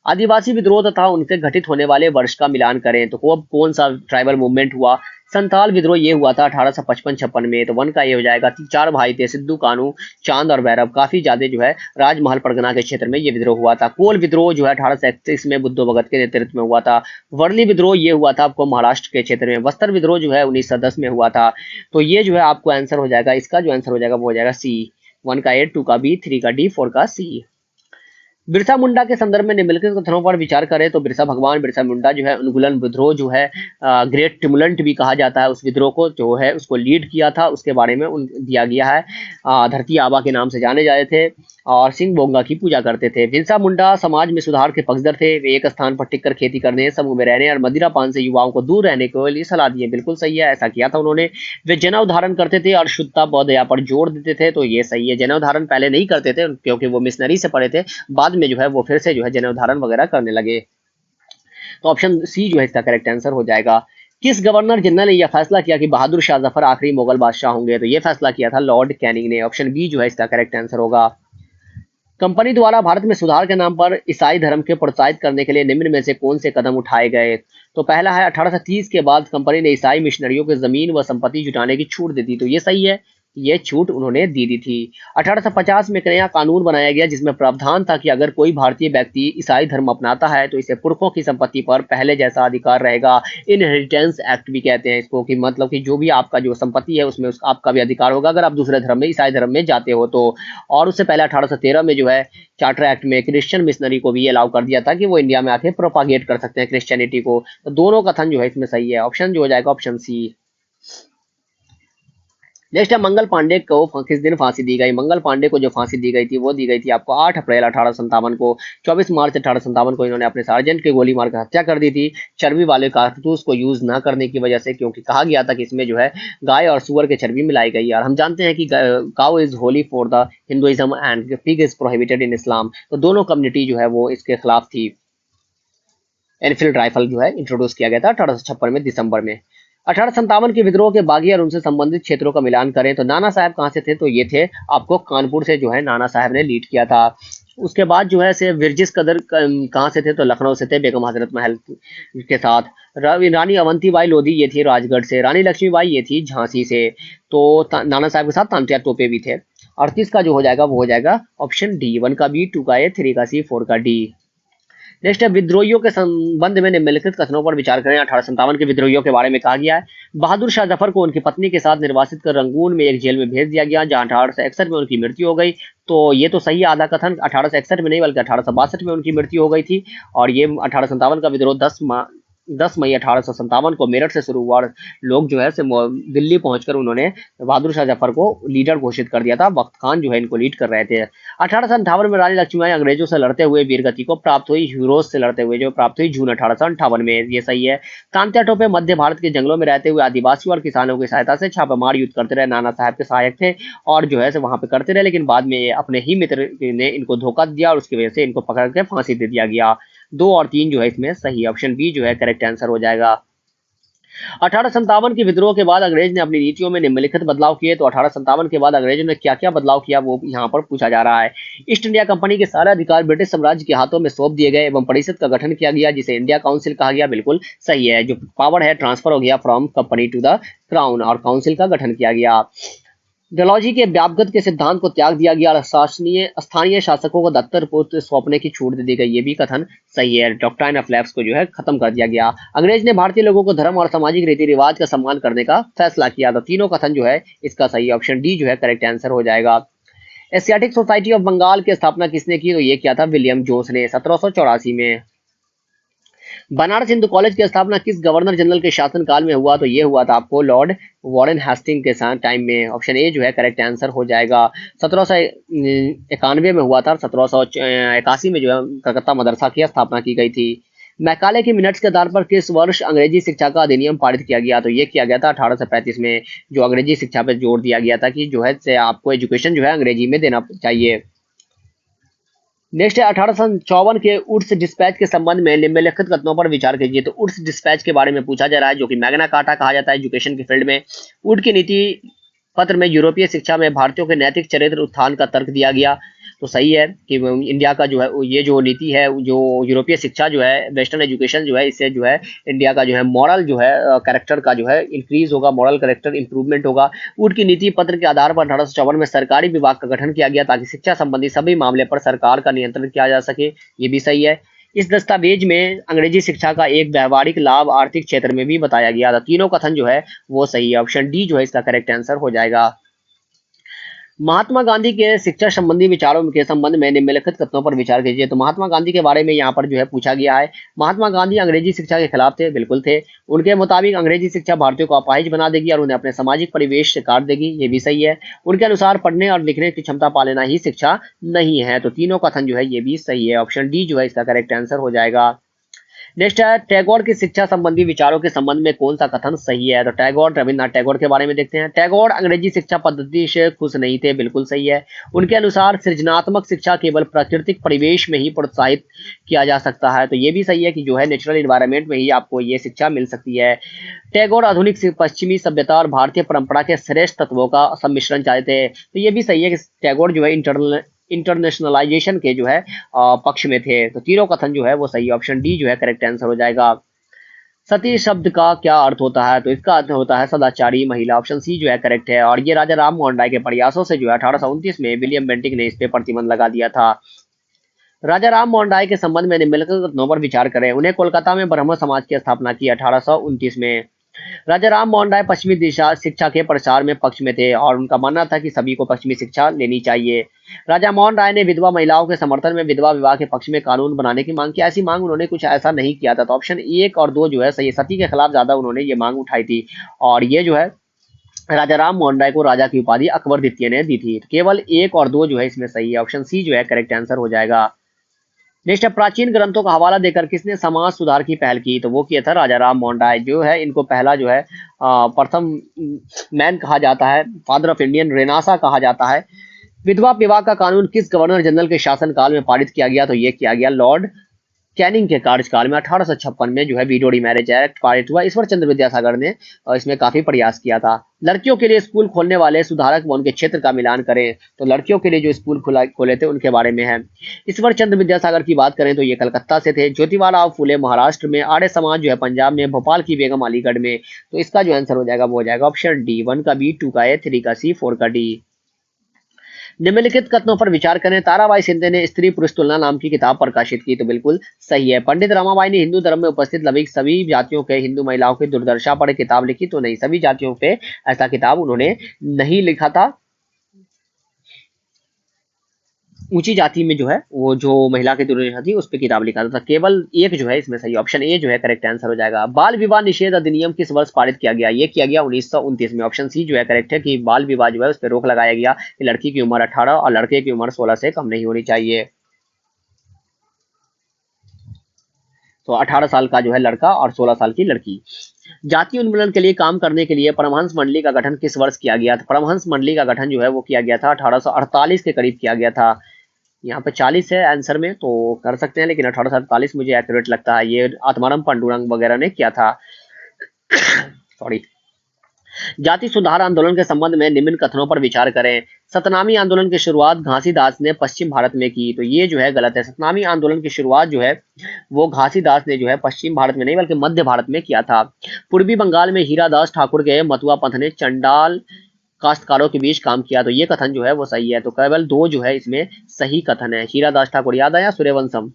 आदिवासी विद्रोह तथा उनके घटित होने वाले वर्ष का मिलान करें। तो कौन सा ट्राइबल मूवमेंट हुआ? संताल विद्रोह ये हुआ था 1855-56 में। तो 1 का ये हो जाएगा। 4 भाई थे, सिद्धू, कानू, चांद और भैरव, काफी ज्यादा जो है राजमहल परगना के क्षेत्र में ये विद्रोह हुआ था। कोल विद्रोह जो है 1831 में बुद्धो भगत के नेतृत्व में हुआ था। वर्ली विद्रोह ये हुआ था आपको महाराष्ट्र के क्षेत्र में। बस्तर विद्रोह जो है 1910 में हुआ था। तो ये जो है आपको आंसर हो जाएगा, इसका जो आंसर हो जाएगा वो हो जाएगा सी। 1 का ए, 2 का बी, 3 का डी, 4 का सी। बिरसा मुंडा के संदर्भ में निम्नलिखित कथनों पर विचार करें। तो बिरसा भगवान बिरसा मुंडा जो है उन्मूलन विद्रोह जो है ग्रेट टिमुलेंट भी कहा जाता है, उस विद्रोह को जो है उसको लीड किया था, उसके बारे में दिया गया है। धरती आबा के नाम से जाने जाते थे और सिंह बोंगा की पूजा करते थे। बिरसा मुंडा समाज में सुधार के पक्षधर थे। वे एक स्थान पर टिककर खेती करने, समूह में रहने और मदिरा पान से युवाओं को दूर रहने के लिए सलाह दी है, बिल्कुल सही है, ऐसा किया था उन्होंने। वे जनेऊ धारण करते थे और शुद्धता बौद्धया पर जोर देते थे, तो ये सही है। जनेऊ धारण पहले नहीं करते थे क्योंकि वो मिशनरी से पढ़े थे, बाद में जो है वो फिर से जो है जनेऊ धारण वगैरह करने लगे। तो ऑप्शन सी जो है इसका करेक्ट आंसर हो जाएगा। किस गवर्नर जनरल ने यह फैसला किया कि बहादुर शाह जफर आखिरी मुगल बादशाह होंगे? तो ये फैसला किया था लॉर्ड कैनिंग ने। ऑप्शन बी जो है इसका करेक्ट आंसर होगा। कंपनी द्वारा भारत में सुधार के नाम पर ईसाई धर्म के प्रोत्साहित करने के लिए निम्न में से कौन से कदम उठाए गए? तो पहला है 1830 के बाद कंपनी ने ईसाई मिशनरियों को जमीन व संपत्ति जुटाने की छूट दी थी, तो ये सही है, ये छूट उन्होंने दी थी। 1850 में एक नया कानून बनाया गया जिसमें प्रावधान था कि अगर कोई भारतीय व्यक्ति ईसाई धर्म अपनाता है तो इसे पुरखों की संपत्ति पर पहले जैसा अधिकार रहेगा। इनहेरिटेंस एक्ट भी कहते हैं इसको, कि मतलब कि जो भी आपका जो संपत्ति है उसमें आपका भी अधिकार होगा अगर आप दूसरे धर्म में, ईसाई धर्म में जाते हो तो। और उससे पहले 1813 में जो है चार्टर एक्ट में क्रिश्चियन मिशनरी को भी अलाउ कर दिया था कि वो इंडिया में आके प्रोपागेट कर सकते हैं क्रिश्चियनिटी को। तो दोनों कथन जो है इसमें सही है, ऑप्शन जो हो जाएगा ऑप्शन सी। नेक्स्ट है मंगल पांडे को किस दिन फांसी दी गई? मंगल पांडे को जो फांसी दी गई थी वो दी गई थी आपको 8 अप्रैल 1857 को। 24 मार्च 1857 को इन्होंने अपने सार्जेंट की गोली मारकर हत्या कर दी थी, चर्बी वाले कारतूस को यूज ना करने की वजह से, क्योंकि कहा गया था कि इसमें जो है गाय और सुअर की चर्बी मिलाई गई है। और हम जानते हैं कि cow is holy for the Hinduism and pig is prohibited in Islam. तो दोनों कम्युनिटी जो है वो इसके खिलाफ थी। एनफील्ड राइफल जो है इंट्रोड्यूस किया गया था 1856 में दिसंबर में। 1857 के विद्रोह के बागी और उनसे संबंधित क्षेत्रों का मिलान करें तो नाना साहब कहाँ से थे? तो ये थे आपको कानपुर से जो है नाना साहब ने लीड किया था। उसके बाद जो है से विरजिस कदर कहाँ से थे? तो लखनऊ से थे, बेगम हजरत महल के साथ। रानी अवंतीबाई लोधी ये थी राजगढ़ से। रानी लक्ष्मीबाई ये थी झांसी से। तो नाना साहब के साथ तांत्या तोपे भी थे। 38 का जो हो जाएगा वो हो जाएगा ऑप्शन डी। 1 का बी, 2 का ए, 3 का सी, 4 का डी। नेक्स्ट है विद्रोहियों के संबंध में निम्नलिखित कथनों पर विचार करें। 1857 के विद्रोहियों के बारे में कहा गया है, बहादुर शाह जफर को उनकी पत्नी के साथ निर्वासित कर रंगून में एक जेल में भेज दिया गया, जहां 1861 में उनकी मृत्यु हो गई। तो ये तो सही है आधा कथन, 1861 में नहीं बल्कि 1862 में उनकी मृत्यु हो गई थी। और ये 1857 का विद्रोह 10 मई 1857 को मेरठ से शुरू हुआ और लोग जो है से दिल्ली पहुंचकर उन्होंने बहादुर शाह जफर को लीडर घोषित कर दिया था। बख्त खान जो है इनको लीड कर रहे थे। 1858 में रानी लक्ष्मीबाई अंग्रेजों से लड़ते हुए वीरगति को प्राप्त हुई, हीरोज से लड़ते हुए जो प्राप्त हुई जून 1858 में, ये सही है। तांत्या टोपे मध्य भारत के जंगलों में रहते हुए आदिवासियों और किसानों की सहायता से छापेमार युद्ध करते रहे, नाना साहब के सहायक थे और जो है से वहां पे करते रहे, लेकिन बाद में ये अपने ही मित्र ने इनको धोखा दिया और उसकी वजह से इनको पकड़ के फांसी दे दिया गया। 2 और 3 जो है इसमें सही, ऑप्शन बी जो है करेक्ट आंसर हो जाएगा। 1857 के विद्रोह के बाद अंग्रेज ने अपनी नीतियों में निम्नलिखित बदलाव किए। तो 1857 के बाद अंग्रेजों ने क्या क्या बदलाव किया वो यहाँ पर पूछा जा रहा है। ईस्ट इंडिया कंपनी के सारे अधिकार ब्रिटिश साम्राज्य के हाथों में सौंप दिए गए एवं परिषद का गठन किया गया जिसे इंडिया काउंसिल कहा गया, बिल्कुल सही है। जो पावर है ट्रांसफर हो गया from company to the crown और काउंसिल का गठन किया गया। डलहौजी के व्यापगत के सिद्धांत को त्याग दिया गया और स्थानीय शासकों को दत्तर पुत्र सौंपने की छूट दे दी गई, ये भी कथन सही है। डॉक्ट्राइन ऑफ लैप्स को जो है खत्म कर दिया गया। अंग्रेज ने भारतीय लोगों को धर्म और सामाजिक रीति रिवाज का सम्मान करने का फैसला किया था। तीनों कथन जो है इसका सही, ऑप्शन डी जो है करेक्ट आंसर हो जाएगा। एशियाटिक सोसाइटी ऑफ बंगाल की स्थापना किसने की? तो ये किया था विलियम जोन्स ने 1784 में। बनारस हिंदू कॉलेज की स्थापना किस गवर्नर जनरल के शासनकाल में हुआ? तो ये हुआ था आपको लॉर्ड वॉरेन हेस्टिंग के साथ टाइम में, ऑप्शन ए जो है करेक्ट आंसर हो जाएगा। 1791 में हुआ था, 1781 में जो है कलकत्ता मदरसा की स्थापना की गई थी। मैकाले की मिनट्स के आधार पर किस वर्ष अंग्रेजी शिक्षा का अधिनियम पारित किया गया? तो ये किया गया था 1835 में, जो अंग्रेजी शिक्षा पर जोर दिया गया था कि जो है से आपको एजुकेशन जो है अंग्रेजी में देना चाहिए। नेक्स्ट है 1854 के उड्स डिस्पैच के संबंध में निम्नलिखित कथनों पर विचार कीजिए। तो उड्स डिस्पैच के बारे में पूछा जा रहा है, जो कि मैग्ना कार्टा कहा जाता है एजुकेशन के फील्ड में। उड की नीति पत्र में यूरोपीय शिक्षा में भारतीयों के नैतिक चरित्र उत्थान का तर्क दिया गया। तो सही है कि इंडिया का जो है ये जो नीति है, जो यूरोपीय शिक्षा जो है, वेस्टर्न एजुकेशन जो है, इससे जो है इंडिया का जो है मॉरल जो है कैरेक्टर का जो है इंक्रीज होगा, मॉरल कैरेक्टर इंप्रूवमेंट होगा। वुड की नीति पत्र के आधार पर 1854 में सरकारी विभाग का गठन किया गया ताकि शिक्षा संबंधी सभी मामले पर सरकार का नियंत्रण किया जा सके, ये भी सही है। इस दस्तावेज में अंग्रेजी शिक्षा का एक व्यवहारिक लाभ आर्थिक क्षेत्र में भी बताया गया था। तीनों कथन जो है वो सही है, ऑप्शन डी जो है इसका करेक्ट आंसर हो जाएगा। महात्मा गांधी के शिक्षा संबंधी विचारों के संबंध में निम्नलिखित कथनों पर विचार कीजिए। तो महात्मा गांधी के बारे में यहाँ पर जो है पूछा गया है। महात्मा गांधी अंग्रेजी शिक्षा के खिलाफ थे, बिल्कुल थे। उनके मुताबिक अंग्रेजी शिक्षा भारतीयों को अपाहिज बना देगी और उन्हें अपने सामाजिक परिवेश से काट देगी, ये भी सही है। उनके अनुसार पढ़ने और लिखने की क्षमता पा लेना ही शिक्षा नहीं है। तो तीनों कथन जो है ये भी सही है, ऑप्शन डी जो है इसका करेक्ट आंसर हो जाएगा। नेक्स्ट है टैगोर की शिक्षा संबंधी विचारों के संबंध में कौन सा कथन सही है? तो टैगोर, रविन्द्रनाथ टैगोर के बारे में देखते हैं। टैगोर अंग्रेजी शिक्षा पद्धति से खुश नहीं थे, बिल्कुल सही है। उनके अनुसार सृजनात्मक शिक्षा केवल प्राकृतिक परिवेश में ही प्रोत्साहित किया जा सकता है, तो ये भी सही है कि जो है नेचुरल इन्वायरमेंट में ही आपको ये शिक्षा मिल सकती है। टैगोर आधुनिक पश्चिमी सभ्यता और भारतीय परंपरा के श्रेष्ठ तत्वों का सम्मिश्रण चाहते थे, तो ये भी सही है कि टैगोर जो है इंटरनेशनलाइजेशन के जो है पक्ष में थे। तो तीनों कथन जो है वो सही, ऑप्शन डी जो है करेक्ट आंसर हो जाएगा। सती शब्द का क्या अर्थ होता है? तो इसका अर्थ होता है सदाचारी महिला, ऑप्शन सी जो है करेक्ट है। और ये राजा राम मोहन राय के प्रयासों से जो है 1829 में विलियम बेंटिक ने इस पे प्रतिबंध लगा दिया था। राजा राम मोहन राय के संबंध में निम्नलिखित कथनों पर विचार करें। उन्हें कोलकाता में ब्रह्म समाज की स्थापना की 1829 में। राजा राम मोहन राय पश्चिमी दिशा शिक्षा के प्रचार में पक्ष में थे और उनका मानना था कि सभी को पश्चिमी शिक्षा लेनी चाहिए। राजा मोहन राय ने विधवा महिलाओं के समर्थन में विधवा विवाह के पक्ष में कानून बनाने की मांग की। ऐसी मांग उन्होंने कुछ ऐसा नहीं किया था, तो ऑप्शन 1 और 2 जो है सही, सती के खिलाफ ज्यादा उन्होंने ये मांग उठाई थी और ये जो है राजा राम मोहन राय को राजा की उपाधि अकबर द्वितीय ने दी थी। केवल 1 और 2 जो है इसमें सही है, ऑप्शन सी जो है करेक्ट आंसर हो जाएगा। नेक्स्ट है प्राचीन ग्रंथों का हवाला देकर किसने समाज सुधार की पहल की? तो वो किया था राजा राम मोहन राय, जो है इनको पहला जो है प्रथम मैन कहा जाता है, फादर ऑफ इंडियन रेनासा कहा जाता है। विधवा विवाह का कानून किस गवर्नर जनरल के शासनकाल में पारित किया गया? तो ये किया गया लॉर्ड कैनिंग के कार्यकाल में। 1856 में जो है विडोडी मैरिज एक्ट पारित हुआ। ईश्वर चंद्र विद्यासागर ने इसमें काफी प्रयास किया था। लड़कियों के लिए स्कूल खोलने वाले सुधारक व उनके क्षेत्र का मिलान करें। तो लड़कियों के लिए जो स्कूल खोले थे उनके बारे में है। ईश्वर चंद्र विद्यासागर की बात करें तो ये कलकत्ता से थे। ज्योतिबा फूले महाराष्ट्र में, आर्य समाज जो है पंजाब में, भोपाल की बेगम अलीगढ़ में। तो इसका जो आंसर हो जाएगा वो हो जाएगा ऑप्शन डी, 1 का बी, 2 का ए, 3 का सी, 4 का डी। निम्नलिखित कथनों पर विचार करें। ताराबाई शिंदे ने स्त्री पुरुष तुलना नाम की किताब प्रकाशित की, तो बिल्कुल सही है। पंडित रमाबाई ने हिंदू धर्म में उपस्थित लगभग सभी जातियों के हिंदू महिलाओं की दुर्दशा पर किताब लिखी, तो नहीं, सभी जातियों पे ऐसा किताब उन्होंने नहीं लिखा था। ऊंची जाति में जो है वो जो महिला की दुर्दशा थी उस पर किताब लिखा था। केवल एक जो है इसमें सही, ऑप्शन ए जो है करेक्ट आंसर हो जाएगा। बाल विवाह निषेध अधिनियम किस वर्ष पारित किया गया? ये किया गया 1929 में। ऑप्शन सी जो है करेक्ट है कि बाल विवाह जो है उस पर रोक लगाया गया कि लड़की की उम्र 18 और लड़के की उम्र 16 से कम नहीं होनी चाहिए। तो 18 साल का जो है लड़का और 16 साल की लड़की। जातीय उन्मूलन के लिए काम करने के लिए परमहंस मंडली का गठन किस वर्ष किया गया? तो परमहंस मंडली का गठन जो है वो किया गया था 1848 के करीब किया गया था। यहाँ पे 40 है आंसर में तो कर सकते हैं, लेकिन 1848 मुझे एक्यूरेट लगता है। ये आत्माराम पांडुरंग वगैरह ने किया था। सॉरी। जाति सुधार आंदोलन के संबंध में निम्न कथनों पर विचार करें। सतनामी आंदोलन की शुरुआत घासीदास ने पश्चिम भारत में की, तो ये जो है गलत है। सतनामी आंदोलन की शुरुआत जो है वो घासीदास ने जो है पश्चिम भारत में नहीं बल्कि मध्य भारत में किया था। पूर्वी बंगाल में हीरादास ठाकुर के मतुआ पंथ ने चंडाल काश्तकारों के बीच काम किया, तो ये कथन जो है वो सही है। तो केवल दो जो है इसमें सही कथन है। हीरादास ठाकुर याद आया, सूर्यवंशम।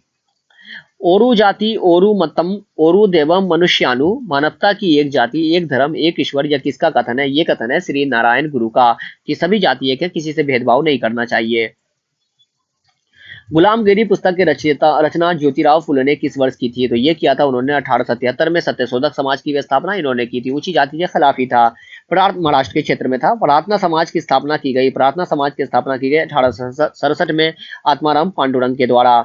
ओरु जाति ओरु मतम ओरु देवम मनुष्यानु, मानवता की एक जाति एक धर्म एक ईश्वर, यह किसका कथन है? ये कथन है श्री नारायण गुरु का, कि सभी जाति एक है, किसी से भेदभाव नहीं करना चाहिए। गुलामगिरी पुस्तक के रचना ज्योतिराव फुले ने किस वर्ष की थी? तो ये किया था उन्होंने 1877 में। सत्यशोधक समाज की स्थापना इन्होंने की थी। ऊंची जाति के खिलाफ ही था। महाराष्ट्र के क्षेत्र में था। प्रार्थना समाज की स्थापना की गई। प्रार्थना समाज की स्थापना की गई 1867 में आत्माराम पांडुरंग के द्वारा।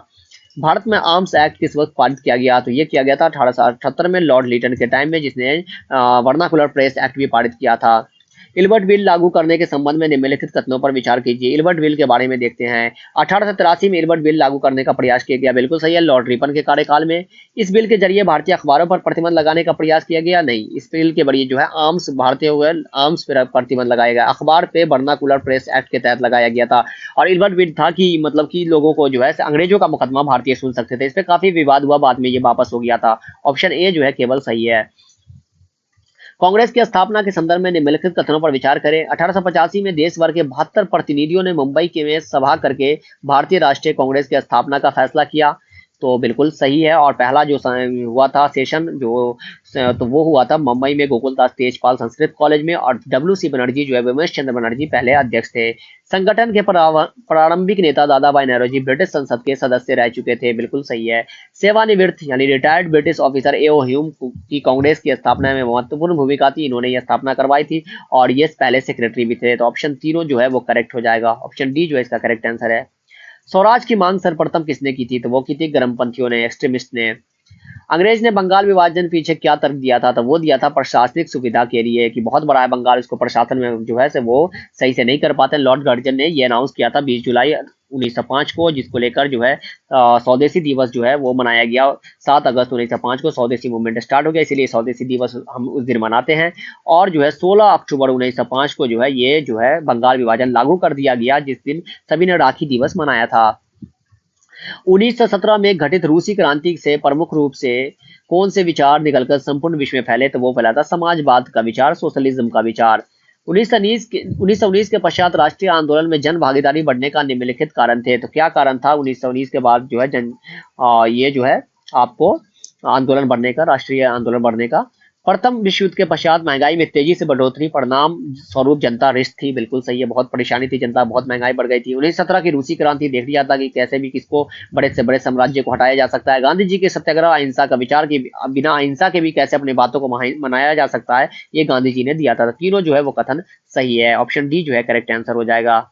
भारत में आर्म्स एक्ट किस वक्त पारित किया गया? तो ये किया गया था 1878 में लॉर्ड लीटन के टाइम में, जिसने वर्नाकुलर प्रेस एक्ट भी पारित किया था। इल्बर्ट बिल लागू करने के संबंध में निम्नलिखित कथनों पर विचार कीजिए। इल्बर्ट बिल के बारे में देखते हैं। 1883 में इल्बर्ट बिल लागू करने का प्रयास किया गया, बिल्कुल सही है, लॉर्ड रिपन के कार्यकाल में। इस बिल के जरिए भारतीय अखबारों पर प्रतिबंध लगाने का प्रयास किया गया? नहीं, इस बिल के जरिए जो है आर्म्स भारतीय आर्म्स पर प्रतिबंध लगाया गया। अखबार पे वर्नाकुलर प्रेस एक्ट के तहत लगाया गया था। और इल्बर्ट बिल था कि मतलब कि लोगों को जो है अंग्रेजों का मुकदमा भारतीय सुन सकते थे। इस पर काफी विवाद हुआ, बाद में ये वापस हो गया था। ऑप्शन ए जो है केवल सही है। कांग्रेस की स्थापना के संदर्भ में निम्नलिखित कथनों पर विचार करें। 1885 में देश भर के 72 प्रतिनिधियों ने मुंबई के में सभा करके भारतीय राष्ट्रीय कांग्रेस की स्थापना का फैसला किया, तो बिल्कुल सही है। और पहला जो हुआ था सेशन तो वो हुआ था मुंबई में गोकुलदास तेजपाल संस्कृत कॉलेज में, और डब्ल्यू.सी. बनर्जी जो है विमर्श चंद्र बनर्जी पहले अध्यक्ष थे। संगठन के प्रारंभिक नेता दादा भाई नौरोजी ब्रिटिश संसद के सदस्य रह चुके थे, बिल्कुल सही है। सेवानिवृत्त यानी retired British officer A.O.. Hume की कांग्रेस की स्थापना में महत्वपूर्ण भूमिका थी, इन्होंने यह स्थापना करवाई थी और ये पहले सेक्रेटरी भी थे। तो ऑप्शन तीनों जो है वो करेक्ट हो जाएगा। ऑप्शन डी जो है इसका करेक्ट आंसर है। स्वराज की मांग सर्वप्रथम किसने की थी? तो वो की थी गर्मपंथियों ने, एक्सट्रीमिस्ट ने। अंग्रेज ने बंगाल विभाजन पीछे क्या तर्क दिया था? तो वो दिया था प्रशासनिक सुविधा के लिए, कि बहुत बड़ा है बंगाल, इसको प्रशासन में जो है से वो सही से नहीं कर पाते। लॉर्ड कर्जन ने ये अनाउंस किया था 20 जुलाई 1905 को, जिसको लेकर जो है स्वदेशी दिवस जो है वो मनाया गया। 7 अगस्त 1905 को स्वदेशी मूवमेंट स्टार्ट हो गया, इसीलिए स्वदेशी दिवस हम उस दिन मनाते हैं। और जो है 16 अक्टूबर 1905 को जो है ये जो है बंगाल विभाजन लागू कर दिया गया, जिस दिन सभी ने राखी दिवस मनाया था। 1917 में घटित रूसी क्रांति से प्रमुख रूप से कौन से विचार निकलकर संपूर्ण विश्व में फैले? तो वो फैला था समाजवाद का विचार, सोशलिज्म का विचार। 1919 के पश्चात राष्ट्रीय आंदोलन में जन भागीदारी बढ़ने का निम्नलिखित कारण थे, तो क्या कारण था 1919 के बाद जो है ये जो है आपको आंदोलन बढ़ने का, राष्ट्रीय आंदोलन बढ़ने का? प्रथम विश्व युद्ध के पश्चात महंगाई में तेजी से बढ़ोतरी, परिणाम स्वरूप जनता रिस्ट थी, बिल्कुल सही है, बहुत परेशानी थी जनता, बहुत महंगाई बढ़ गई थी। 1917 की रूसी क्रांति देख लिया था कि कैसे भी किसको बड़े से बड़े साम्राज्य को हटाया जा सकता है। गांधी जी के सत्याग्रह अहिंसा का विचार की बिना अहिंसा के भी कैसे अपनी बातों को मनाया जा सकता है, ये गांधी जी ने दिया था। तीनों जो है वो कथन सही है। ऑप्शन डी जो है करेक्ट आंसर हो जाएगा।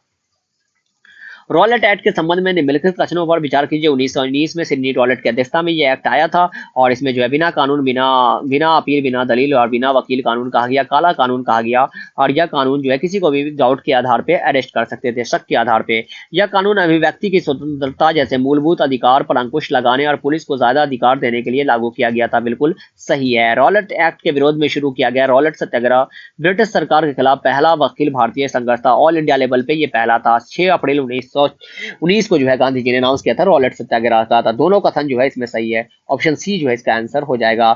रॉलेट एक्ट के संबंध में निम्नलिखित कथनों पर विचार कीजिए। 1919 में सिडनी रॉलेट की अध्यक्षता में यह एक्ट आया था, और इसमें जो है बिना कानून, बिना अपील, बिना दलील और बिना वकील कानून कहा गया, काला कानून कहा गया। और यह कानून जो है किसी को भी डाउट के आधार पे अरेस्ट कर सकते थे, शक के आधार पे। यह कानून अभिव्यक्ति की स्वतंत्रता जैसे मूलभूत अधिकार पर अंकुश लगाने और पुलिस को ज्यादा अधिकार देने के लिए लागू किया गया था, बिल्कुल सही है। रॉलेट एक्ट के विरोध में शुरू किया गया रॉलेट सत्याग्रह ब्रिटिश सरकार के खिलाफ पहला वकील भारतीय संघर्ष था, ऑल इंडिया लेवल पे ये पहला था। 6 अप्रैल 1919 को जो है गांधी जी ने अनाउंस किया था रॉलेट सत्याग्रह का था। दोनों कथन जो है इसमें सही है। ऑप्शन सी जो है इसका आंसर हो जाएगा।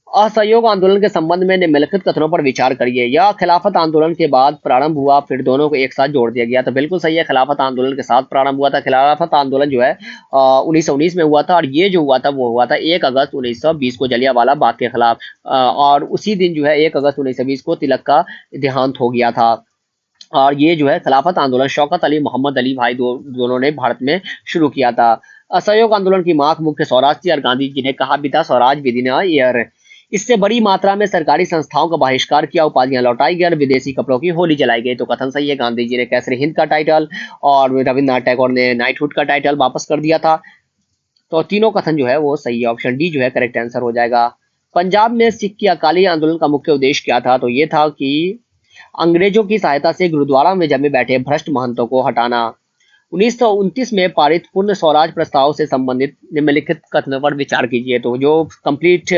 असहयोग आंदोलन के संबंध में निम्नलिखित कथनों पर विचार करिए। यह खिलाफत आंदोलन के बाद प्रारंभ हुआ, फिर दोनों को एक साथ जोड़ दिया गया, तो बिल्कुल सही है, खिलाफत आंदोलन के साथ प्रारंभ हुआ था। खिलाफत आंदोलन जो है 1919 में हुआ था, और ये जो हुआ था वो हुआ था 1 अगस्त 1920 को जलियांवाला बाग के खिलाफ। और उसी दिन जो है 1 अगस्त 1920 को तिलक का देहांत हो गया था। और ये जो है खिलाफत आंदोलन शौकत अली मोहम्मद अली भाई दोनों ने भारत में शुरू किया था। असहयोग आंदोलन की मांग मुख्य स्वराज थी और गांधी जी ने कहा भी था Swaraj with in a year. इससे बड़ी मात्रा में सरकारी संस्थाओं का बहिष्कार किया, उपाधियां लौटाई गई और विदेशी कपड़ों की होली जलाई गई। तो कथन सही है, गांधी जी ने केसरी हिंद का टाइटल और रविन्द्रनाथ टैगोर ने नाइटहुड का टाइटल वापस कर दिया था। तो तीनों कथन जो है वो सही है, ऑप्शन डी जो है करेक्ट आंसर हो जाएगा। पंजाब में सिख की अकाली आंदोलन का मुख्य उद्देश्य क्या था? तो ये था कि अंग्रेजों की सहायता से गुरुद्वारा में जमे बैठे भ्रष्ट महंतों को हटाना। 1929 में पारित पूर्ण स्वराज प्रस्ताव से संबंधित निम्नलिखित कथनों पर विचार कीजिए। तो जो कंप्लीट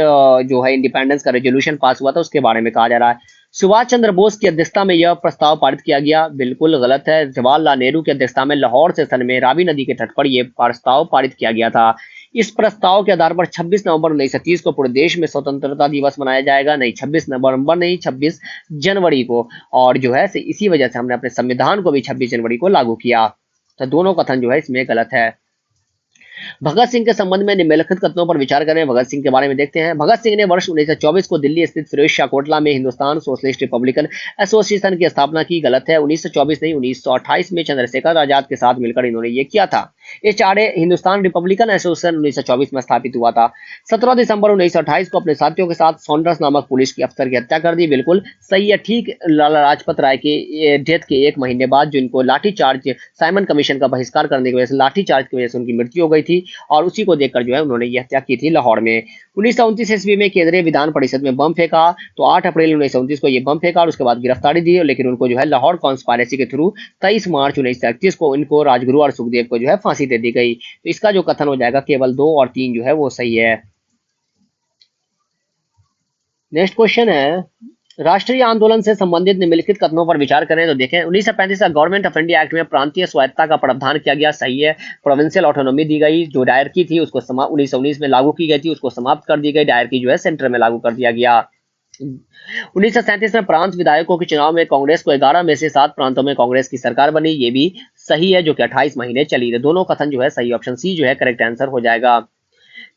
जो है इंडिपेंडेंस का रेजोल्यूशन पास हुआ था उसके बारे में कहा जा रहा है। सुभाष चंद्र बोस की अध्यक्षता में यह प्रस्ताव पारित किया गया, बिल्कुल गलत है। जवाहरलाल नेहरू की अध्यक्षता में लाहौर सेशन में रावी नदी के तट पर यह प्रस्ताव पारित किया गया था। इस प्रस्ताव के आधार पर 26 नवंबर 1930 को पूरे देश में स्वतंत्रता दिवस मनाया जाएगा, नहीं 26 नवंबर नहीं 26 जनवरी को। और जो है इसी वजह से हमने अपने संविधान को भी 26 जनवरी को लागू किया। तो दोनों कथन जो है इसमें गलत है। भगत सिंह के संबंध में निम्नलिखित कथनों पर विचार करें। भगत सिंह के बारे में देखते हैं। भगत सिंह ने वर्ष 1924 को दिल्ली स्थित फिरोज शाह कोटला में हिंदुस्तान सोशलिस्ट रिपब्लिकन एसोसिएशन की स्थापना की। गलत है, 1924 नहीं 1928 में चंद्रशेखर आजाद के साथ मिलकर इन्होंने ये किया था। एचआरए हिंदुस्तान रिपब्लिकन एसोसिएशन 1924 में स्थापित हुआ था। 17 दिसंबर 1928 को अपने साथियों के साथ सॉन्डर्स नामक पुलिस की अफसर की हत्या कर दी, बिल्कुल सही है। ठीक लाला लाजपत राय के डेथ के एक महीने बाद जिनको लाठीचार्ज साइमन कमीशन का बहिष्कार करने की वजह से लाठीचार्ज की वजह से उनकी मृत्यु हो गई थी और उसी को देखकर जो है उन्होंने ये हत्या की थी लाहौर में। 1929 ईस्वी में केंद्रीय विधान परिषद में बम फेंका, तो 8 अप्रैल 1929 को ये बम फेंका और उसके बाद गिरफ्तारी दी, लेकिन उनको जो है लाहौर कॉन्स्पायरेसी के थ्रू 23 मार्च 1931 को इनको राजगुरु और सुखदेव को जो है फांसी दे दी गई। तो इसका जो कथन हो जाएगा केवल 2 और 3 जो है वो सही है। नेक्स्ट क्वेश्चन है, राष्ट्रीय आंदोलन से संबंधित निम्नलिखित कथनों पर विचार करें। तो देखें 1935 का गवर्नमेंट ऑफ इंडिया एक्ट में प्रांतीय स्वायत्तता का प्रावधान किया गया, सही है। प्रोविंशियल ऑटोनॉमी दी गई, जो डायरकी थी उसको 1919 में लागू की गई थी उसको समाप्त कर दी गई, डायरकी जो है सेंटर में लागू कर दिया गया। 1937 में प्रांत विधायकों के चुनाव में कांग्रेस को 11 में से 7 प्रांतों में कांग्रेस की सरकार बनी, ये भी सही है, जो कि 28 महीने चली। तो दोनों कथन जो है सही, ऑप्शन सी जो है करेक्ट आंसर हो जाएगा।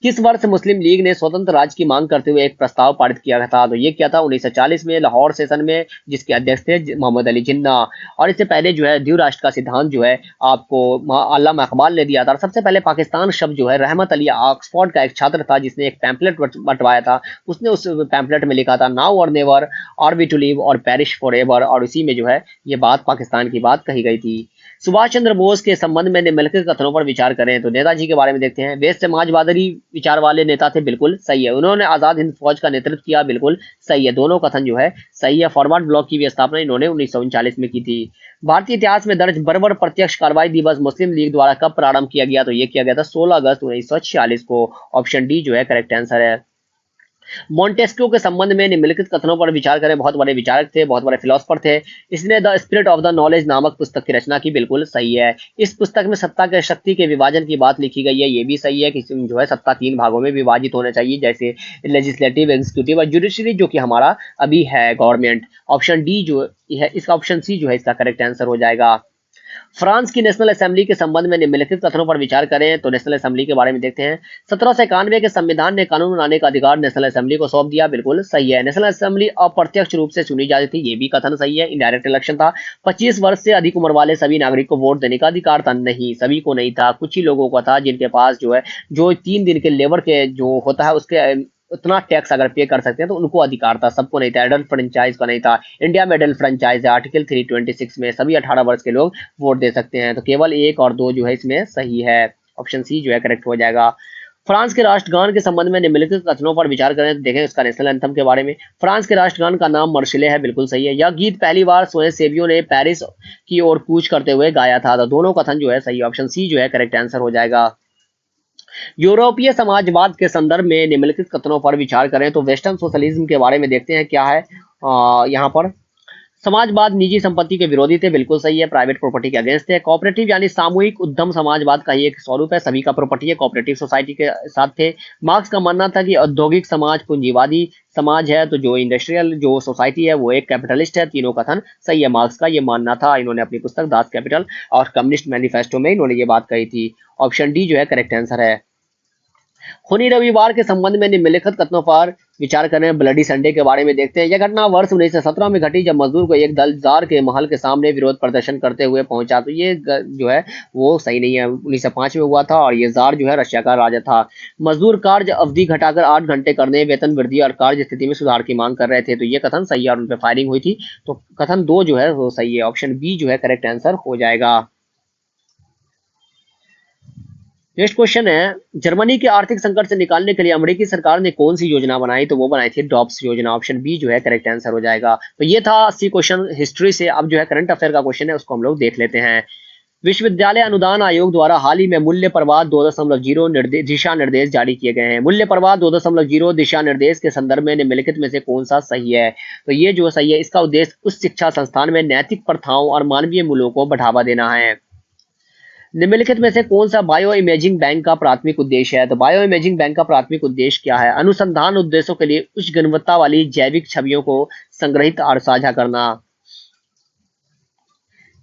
किस वर्ष मुस्लिम लीग ने स्वतंत्र राज्य की मांग करते हुए एक प्रस्ताव पारित किया था? तो ये क्या था 1940 में लाहौर सेशन में, जिसके अध्यक्ष थे मोहम्मद अली जिन्ना। और इससे पहले जो है द्विराष्ट्र राष्ट्र का सिद्धांत जो है आपको अल्लामा इकबाल ने दिया था। और सबसे पहले पाकिस्तान शब्द जो है रहमत अली ऑक्सफोर्ड का एक छात्र था जिसने एक पैम्पलेट बंटवाया था, उसने उस पैम्पलेट में लिखा था नाउ और नेवर, और वी टू लिव और पेरिश फॉर एवर, और इसी में जो है ये बात पाकिस्तान की बात कही गई थी। सुभाष चंद्र बोस के संबंध में निम्नलिखित कथनों पर विचार करें। तो नेताजी के बारे में देखते हैं। वे समाजवादी विचार वाले नेता थे, बिल्कुल सही है। उन्होंने आजाद हिंद फौज का नेतृत्व किया, बिल्कुल सही है। दोनों कथन जो है सही है। फॉरवर्ड ब्लॉक की भी स्थापना इन्होंने 1939 में की थी। भारतीय इतिहास में दर्ज बर्बर प्रत्यक्ष कार्रवाई दिवस मुस्लिम लीग द्वारा कब प्रारंभ किया गया? तो ये किया गया था 16 अगस्त 1946 को। ऑप्शन डी जो है करेक्ट आंसर है। मॉन्टेस्क्यू के संबंध में निम्नलिखित कथनों पर विचार करें। बहुत बड़े विचारक थे, बहुत बड़े फिलोसफर थे। इसने the spirit of the knowledge नामक पुस्तक की रचना की, बिल्कुल सही है। इस पुस्तक में सत्ता के शक्ति के विभाजन की बात लिखी गई है, ये भी सही है कि जो है सत्ता 3 भागों में विभाजित होना चाहिए, जैसे लेजिस्लेटिव, एग्जीक्यूटिव और जुडिशरी, जो कि हमारा अभी है गवर्नमेंट। ऑप्शन डी जो है इसका, ऑप्शन सी जो है इसका करेक्ट आंसर हो जाएगा। फ्रांस की नेशनल असेंबली के संबंध में निम्नलिखित कथनों पर विचार करें। तो नेशनल असेंबली के बारे में देखते हैं। 1791 के संविधान ने कानून बनाने का अधिकार नेशनल असेंबली को सौंप दिया, बिल्कुल सही है। नेशनल असेंबली अप्रत्यक्ष रूप से चुनी जाती थी, ये भी कथन सही है। इनडायरेक्ट इलेक्शन था। 25 वर्ष से अधिक उम्र वाले सभी नागरिक को वोट देने का अधिकार था, नहीं सभी को नहीं था, कुछ ही लोगों का था जिनके पास जो है जो 3 दिन के लेबर के जो होता है उसके उतना टैक्स अगर पे कर सकते हैं तो उनको अधिकार था, सबको नहीं था। एडल्ट फ्रेंचाइज का नहीं था। इंडिया में एडल्ट फ्रेंचाइज है, आर्टिकल 326 में सभी 18 वर्ष के लोग वोट दे सकते हैं। तो केवल 1 और 2 जो है इसमें सही है, ऑप्शन सी जो है करेक्ट हो जाएगा। फ्रांस के राष्ट्रगान के संबंध में निम्नलिखित कथनों पर विचार करें। तो देखें इसका नेशनल एंथम के बारे में। फ्रांस के राष्ट्रगान का नाम मर्सिले है, बिल्कुल सही है। यह गीत पहली बार स्वयंसेवियों ने पेरिस की ओर कूच करते हुए गाया था। तो दोनों कथन जो है सही, ऑप्शन सी जो है करेक्ट आंसर हो जाएगा। यूरोपीय समाजवाद के संदर्भ में निम्नलिखित कथनों पर विचार करें। तो वेस्टर्न सोशलिज्म के बारे में देखते हैं क्या है। यहाँ पर समाजवाद निजी संपत्ति के विरोधी थे, बिल्कुल सही है। प्राइवेट प्रॉपर्टी के अगेंस्ट थे। कोऑपरेटिव यानी सामूहिक उद्यम समाजवाद का ही एक स्वरूप है, सभी का प्रॉपर्टी है, कोऑपरेटिव सोसाइटी के साथ थे। मार्क्स का मानना था कि औद्योगिक समाज पूंजीवादी समाज है, तो जो इंडस्ट्रियल जो सोसाइटी है वो एक कैपिटलिस्ट है। तीनों कथन सही है, मार्क्स का ये मानना था। इन्होंने अपनी पुस्तक दास कैपिटल और कम्युनिस्ट मैनिफेस्टो में इन्होंने ये बात कही थी। ऑप्शन डी जो है करेक्ट आंसर है। खूनी रविवार के संबंध में निम्नलिखित कथनों पर विचार करें। ब्लडी संडे के बारे में देखते हैं। यह घटना वर्ष 1917 में घटी जब मजदूर को एक दल जार के महल के सामने विरोध प्रदर्शन करते हुए पहुंचा। तो ये जो है वो सही नहीं है। 1905 में हुआ था और ये जार जो है रशिया का राजा था। मजदूर कार्य अवधि घटाकर 8 घंटे करने, वेतन वृद्धि और कार्य स्थिति में सुधार की मांग कर रहे थे। तो ये कथन सही है और उन पर फायरिंग हुई थी। तो कथन 2 जो है वो सही है। ऑप्शन बी जो है करेक्ट आंसर हो जाएगा। नेक्स्ट क्वेश्चन है, जर्मनी के आर्थिक संकट से निकालने के लिए अमेरिकी सरकार ने कौन सी योजना बनाई? तो वो बनाई थी डॉप्स योजना। ऑप्शन बी जो है करेक्ट आंसर हो जाएगा। तो ये था 80 क्वेश्चन हिस्ट्री से। अब जो है करंट अफेयर का क्वेश्चन है उसको हम लोग देख लेते हैं। विश्वविद्यालय अनुदान आयोग द्वारा हाल ही में मूल्य प्रवाह 2.0 दिशा निर्देश जारी किए गए हैं। मूल्य प्रवाह 2.0 दिशा निर्देश के संदर्भ में निम्नलिखित में से कौन सा सही है? तो ये जो सही है, इसका उद्देश्य उच्च शिक्षा संस्थान में नैतिक प्रथाओं और मानवीय मूल्यों को बढ़ावा देना है। निम्नलिखित में से कौन सा बायो इमेजिंग बैंक का प्राथमिक उद्देश्य है? तो बायो इमेजिंग बैंक का प्राथमिक उद्देश्य क्या है? अनुसंधान उद्देश्यों के लिए उच्च गुणवत्ता वाली जैविक छवियों को संग्रहित और साझा करना।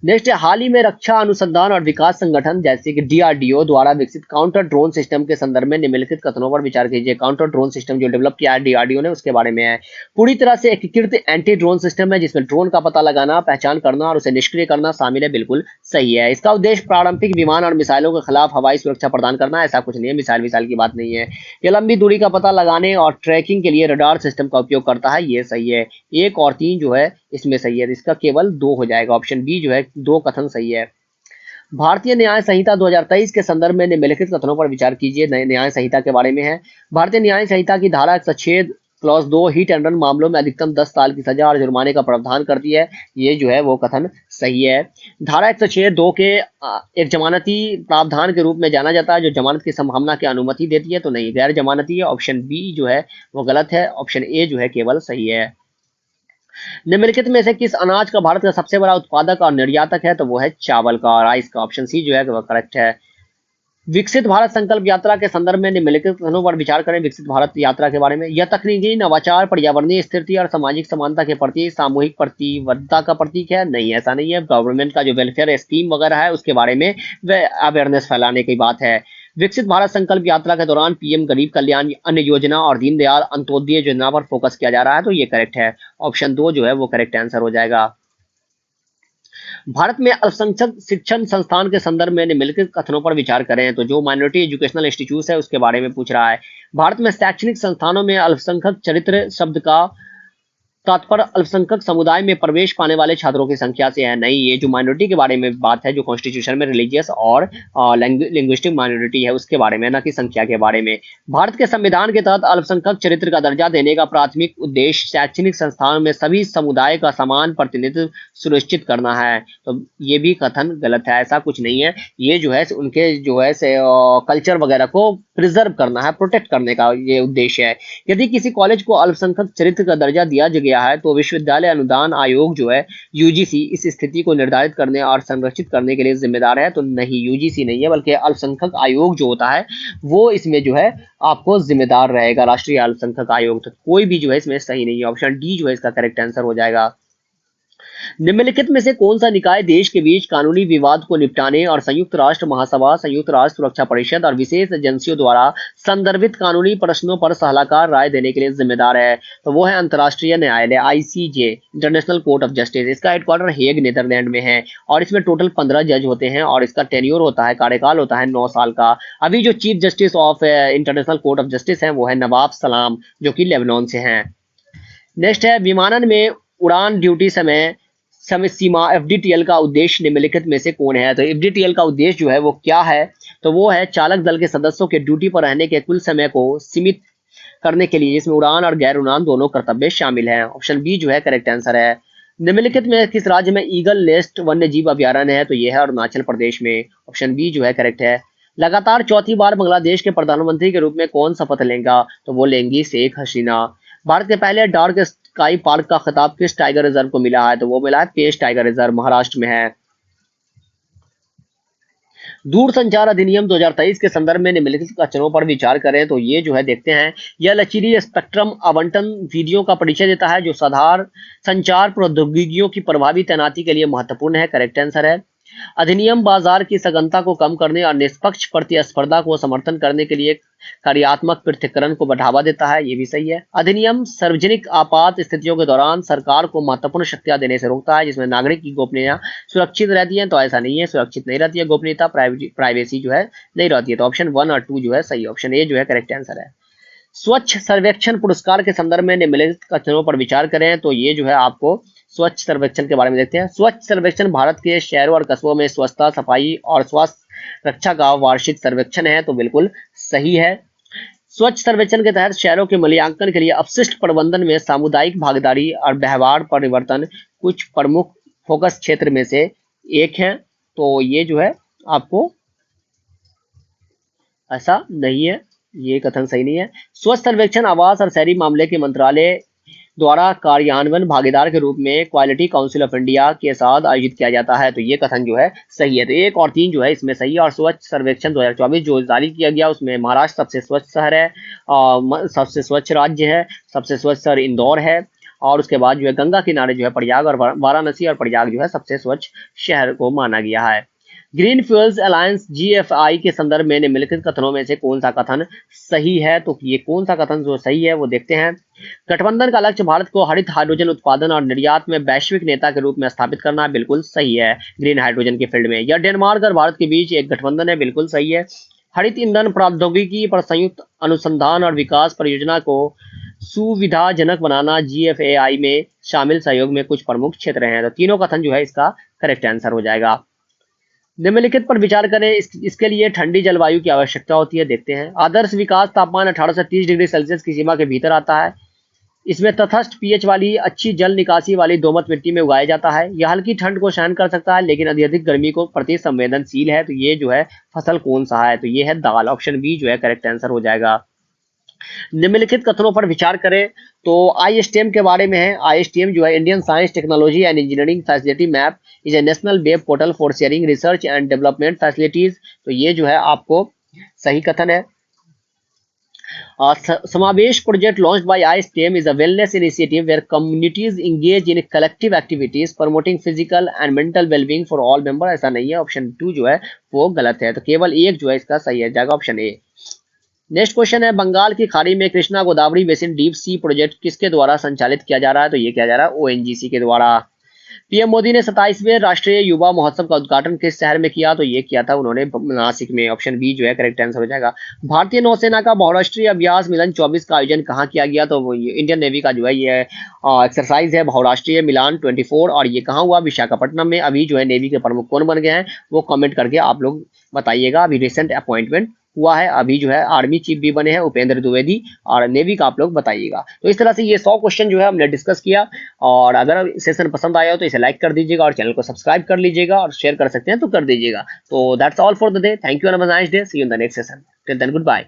नेक्स्ट है, हाल ही में रक्षा अनुसंधान और विकास संगठन जैसे कि डीआरडीओ द्वारा विकसित काउंटर ड्रोन सिस्टम के संदर्भ में निम्नलिखित कथनों पर विचार कीजिए। काउंटर ड्रोन सिस्टम जो डेवलप किया है डीआरडीओ ने उसके बारे में है। पूरी तरह से एकीकृत एंटी ड्रोन सिस्टम है जिसमें ड्रोन का पता लगाना, पहचान करना और उसे निष्क्रिय करना शामिल है। बिल्कुल सही है। इसका उद्देश्य पारंपरिक विमान और मिसाइलों के खिलाफ हवाई सुरक्षा प्रदान करना। ऐसा कुछ नहीं है, मिसाइल विसाइल की बात नहीं है। यह लंबी दूरी का पता लगाने और ट्रैकिंग के लिए रडार सिस्टम का उपयोग करता है। ये सही है। 1 और 3 जो है इसमें सही है। इसका केवल 2 हो जाएगा। ऑप्शन बी जो है 2 कथन सही है। भारतीय न्याय संहिता 2023 के संदर्भ में निम्नलिखित कथनों पर विचार कीजिए। नए न्याय संहिता के बारे में है। भारतीय न्याय संहिता की धारा 106 क्लॉज 2 हिट एंड रन मामलों में अधिकतम 10 साल की सजा और जुर्माने का प्रावधान करती है। ये जो है वो कथन सही है। धारा 106 2 के एक जमानती प्रावधान के रूप में जाना जाता है जो जमानत की संभावना की अनुमति देती है। तो नहीं, गैर जमानती है। ऑप्शन बी जो है वो गलत है। ऑप्शन ए जो है केवल सही है। निम्नलिखित में से किस अनाज का भारत का सबसे बड़ा उत्पादक और निर्यातक है? तो वो है चावल का, राइस का। ऑप्शन सी जो है वो करेक्ट है। विकसित भारत संकल्प यात्रा के संदर्भ में निम्नलिखित कथनों पर विचार करें। विकसित भारत यात्रा के बारे में, यह तकनीकी नवाचार, पर्यावरणीय स्थिति और सामाजिक समानता के प्रति सामूहिक प्रतिबद्धता का प्रतीक है। नहीं, ऐसा नहीं है। गवर्नमेंट का जो वेलफेयर स्कीम वगैरह है उसके बारे में वह अवेयरनेस फैलाने की बात है। विकसित भारत संकल्प यात्रा के दौरान पीएम गरीब कल्याण अन्न योजना और दीनदयाल अंत्योदय योजना पर फोकस किया जा रहा है। तो ये करेक्ट है। ऑप्शन 2 जो है वो करेक्ट आंसर हो जाएगा। भारत में अल्पसंख्यक शिक्षण संस्थान के संदर्भ में निम्नलिखित कथनों पर विचार करें। तो जो माइनॉरिटी एजुकेशनल इंस्टीट्यूट है उसके बारे में पूछ रहा है। भारत में शैक्षणिक संस्थानों में अल्पसंख्यक चरित्र शब्द का तात्पर्य अल्पसंख्यक समुदाय में प्रवेश पाने वाले छात्रों की संख्या से है। नहीं, ये जो माइनॉरिटी के बारे में बात है जो कॉन्स्टिट्यूशन में रिलीजियस और लिंग्विस्टिक माइनॉरिटी है उसके बारे में, न कि संख्या के बारे में। भारत के संविधान के तहत अल्पसंख्यक चरित्र का दर्जा देने का प्राथमिक उद्देश्य शैक्षणिक संस्थान में सभी समुदाय का समान प्रतिनिधित्व सुनिश्चित करना है। तो ये भी कथन गलत है। ऐसा कुछ नहीं है। ये जो है उनके जो है कल्चर वगैरह को प्रिजर्व करना है, प्रोटेक्ट करने का ये उद्देश्य है। यदि किसी कॉलेज को अल्पसंख्यक चरित्र का दर्जा दिया गया है तो विश्वविद्यालय अनुदान आयोग जो है यूजीसी इस स्थिति को निर्धारित करने और संरक्षित करने के लिए जिम्मेदार है। तो नहीं, यूजीसी नहीं है बल्कि अल्पसंख्यक आयोग जो होता है वो इसमें जो है आपको जिम्मेदार रहेगा, राष्ट्रीय अल्पसंख्यक आयोग। तो कोई भी जो है इसमें सही नहीं है। ऑप्शन डी जो है इसका करेक्ट आंसर हो जाएगा। निम्नलिखित में से कौन सा निकाय देश के बीच कानूनी विवाद को निपटाने और संयुक्त राष्ट्र महासभा, संयुक्त राष्ट्र सुरक्षा परिषद और विशेष एजेंसियों द्वारा संदर्भित कानूनी प्रश्नों पर सलाहकार राय देने के लिए जिम्मेदार है? तो वो है अंतर्राष्ट्रीय न्यायालय, ICJ, international court of justice. इसका हेडक्वार्टर हेग नीदरलैंड में है और इसमें टोटल 15 जज होते हैं और इसका टेन्योर होता है, कार्यकाल होता है 9 साल का। अभी जो chief justice of international court of justice है वो है नवाब सलाम जो कि लेबनान से हैं। नेक्स्ट है, विमानन में उड़ान ड्यूटी समय सीमा एफडीटीएल का उद्देश्य निम्नलिखित में से कौन है? तो एफडीटीएल का उद्देश्य जो है वो क्या है? तो वो है चालक दल के सदस्यों के ड्यूटी पर रहने के कुल समय को सीमित करने के लिए, जिसमें उड़ान और गैर उड़ान दोनों कर्तव्य शामिल हैं। ऑप्शन बी जो है करेक्ट आंसर है। निम्नलिखित में किस राज्य में ईगल नेस्ट वन्य जीव अभ्यारण्य है? तो यह है अरुणाचल प्रदेश में। ऑप्शन बी जो है करेक्ट है। लगातार चौथी बार बांग्लादेश के प्रधानमंत्री के रूप में कौन शपथ लेगा? तो वो लेंगी शेख हसीना। भारत के पहले डार्क स्काई पार्क का खिताब किस टाइगर रिजर्व को मिला है? तो वो मिला है पेश टाइगर रिजर्व, महाराष्ट्र में है। दूरसंचार अधिनियम 2023 के संदर्भ में निम्नलिखित कथनों पर विचार करें। तो ये जो है देखते हैं, यह लचीली स्पेक्ट्रम आवंटन विधियों का परिचय देता है जो साधारण संचार प्रौद्योगिकियों की प्रभावी तैनाती के लिए महत्वपूर्ण है। करेक्ट आंसर है। अधिनियम बाजार की सघनता को कम करने और निष्पक्ष प्रतिस्पर्धा को समर्थन करने के लिए कार्यात्मक पृथक्करण को बढ़ावा देता है, ये भी सही है। अधिनियम सार्वजनिक आपात स्थितियों के दौरान सरकार को महत्वपूर्ण शक्तियां देने से रोकता है, जिसमें नागरिक की गोपनीयता सुरक्षित रहती है। तो ऐसा नहीं है, सुरक्षित नहीं रहती है गोपनीयता, प्राइवेसी जो है नहीं रहती है। तो ऑप्शन 1 और 2 जो है सही, ऑप्शन ए जो है करेक्ट आंसर है। स्वच्छ सर्वेक्षण पुरस्कार के संदर्भ में निम्नलिखित कथनों पर विचार करें। तो ये जो है आपको स्वच्छ सर्वेक्षण के बारे में देखते हैं। स्वच्छ सर्वेक्षण भारत के शहरों और कस्बों में स्वच्छता, सफाई और स्वास्थ्य रक्षा का वार्षिक सर्वेक्षण है, तो बिल्कुल सही है। स्वच्छ सर्वेक्षण के तहत शहरों के मूल्यांकन के लिए अपशिष्ट प्रबंधन में सामुदायिक भागीदारी और व्यवहार परिवर्तन कुछ प्रमुख फोकस क्षेत्र में से एक है। तो ये जो है आपको ऐसा नहीं है, ये कथन सही नहीं है। स्वच्छ सर्वेक्षण आवास और शहरी मामले के मंत्रालय द्वारा कार्यान्वयन भागीदार के रूप में क्वालिटी काउंसिल ऑफ इंडिया के साथ आयोजित किया जाता है, तो ये कथन जो है सही है। तो 1 और 3 जो है इसमें सही है। और स्वच्छ सर्वेक्षण 2024 जो जारी किया गया उसमें महाराष्ट्र सबसे स्वच्छ शहर है, सबसे स्वच्छ राज्य है, सबसे स्वच्छ शहर इंदौर है, और उसके बाद जो है गंगा किनारे जो है प्रयाग और वाराणसी, और प्रयाग जो है सबसे स्वच्छ शहर को माना गया है। ग्रीन फ्यूल्स अलायंस GFI के संदर्भ में निम्नलिखित कथनों में से कौन सा कथन सही है? तो ये कौन सा कथन जो सही है वो देखते हैं। गठबंधन का लक्ष्य भारत को हरित हाइड्रोजन उत्पादन और निर्यात में वैश्विक नेता के रूप में स्थापित करना, बिल्कुल सही है ग्रीन हाइड्रोजन के फील्ड में। यह डेनमार्क और भारत के बीच एक गठबंधन है, बिल्कुल सही है। हरित ईंधन प्रौद्योगिकी पर संयुक्त अनुसंधान और विकास परियोजना को सुविधाजनक बनाना GFAI में शामिल सहयोग में कुछ प्रमुख क्षेत्र हैं। तो तीनों कथन जो है इसका करेक्ट आंसर हो जाएगा। निम्नलिखित पर विचार करें, इसके लिए ठंडी जलवायु की आवश्यकता होती है, देखते हैं। आदर्श विकास तापमान 18 से 30 डिग्री सेल्सियस की सीमा के भीतर आता है। इसमें तटस्थ pH वाली अच्छी जल निकासी वाली दोमट मिट्टी में उगाया जाता है। यह हल्की ठंड को सहन कर सकता है लेकिन अत्यधिक गर्मी को प्रति संवेदनशील है। तो ये जो है फसल कौन सा है? तो ये है दाल, ऑप्शन बी जो है करेक्ट आंसर हो जाएगा। निम्नलिखित कथनों पर विचार करें, तो ISTM के बारे में है। ISTM जो है Indian science technology and engineering facility map is a national web portal for sharing research and development facilities. तो ये जो है आपको सही कथन है। समावेश project launched by ISTM is a wellness initiative where communities engage in collective activities promoting physical and mental well-being for all members। ऐसा नहीं है, ऑप्शन 2 जो है वो गलत है। तो केवल एक जो है इसका सही है जाएगा, ऑप्शन ए। नेक्स्ट क्वेश्चन है, बंगाल की खाड़ी में Krishna Godavari basin deep sea project किसके द्वारा संचालित किया जा रहा है? तो ये किया जा रहा है ONGC के द्वारा। PM मोदी ने 27वें राष्ट्रीय युवा महोत्सव का उद्घाटन किस शहर में किया? तो ये किया था उन्होंने नासिक में, ऑप्शन बी जो है करेक्ट आंसर हो जाएगा। भारतीय नौसेना का बहुराष्ट्रीय अभ्यास मिलन 24 का आयोजन कहाँ किया गया? तो इंडियन नेवी का जो है ये एक्सरसाइज है बहुराष्ट्रीय मिलान 24, और ये कहाँ हुआ? विशाखापट्टनम में। अभी जो है नेवी के प्रमुख कौन बन गए हैं वो कमेंट करके आप लोग बताइएगा। अभी रिसेंट अपॉइंटमेंट हुआ है, अभी जो है आर्मी चीफ भी बने हैं उपेंद्र द्विवेदी, और नेवी का आप लोग बताइएगा। तो इस तरह से ये 100 क्वेश्चन जो है हमने डिस्कस किया, और अगर सेशन पसंद आया हो तो इसे लाइक कर दीजिएगा और चैनल को सब्सक्राइब कर लीजिएगा, और शेयर कर सकते हैं तो कर दीजिएगा। तो that's all for the day. Thank you and have a nice day. See you in the next session. Till then good bye.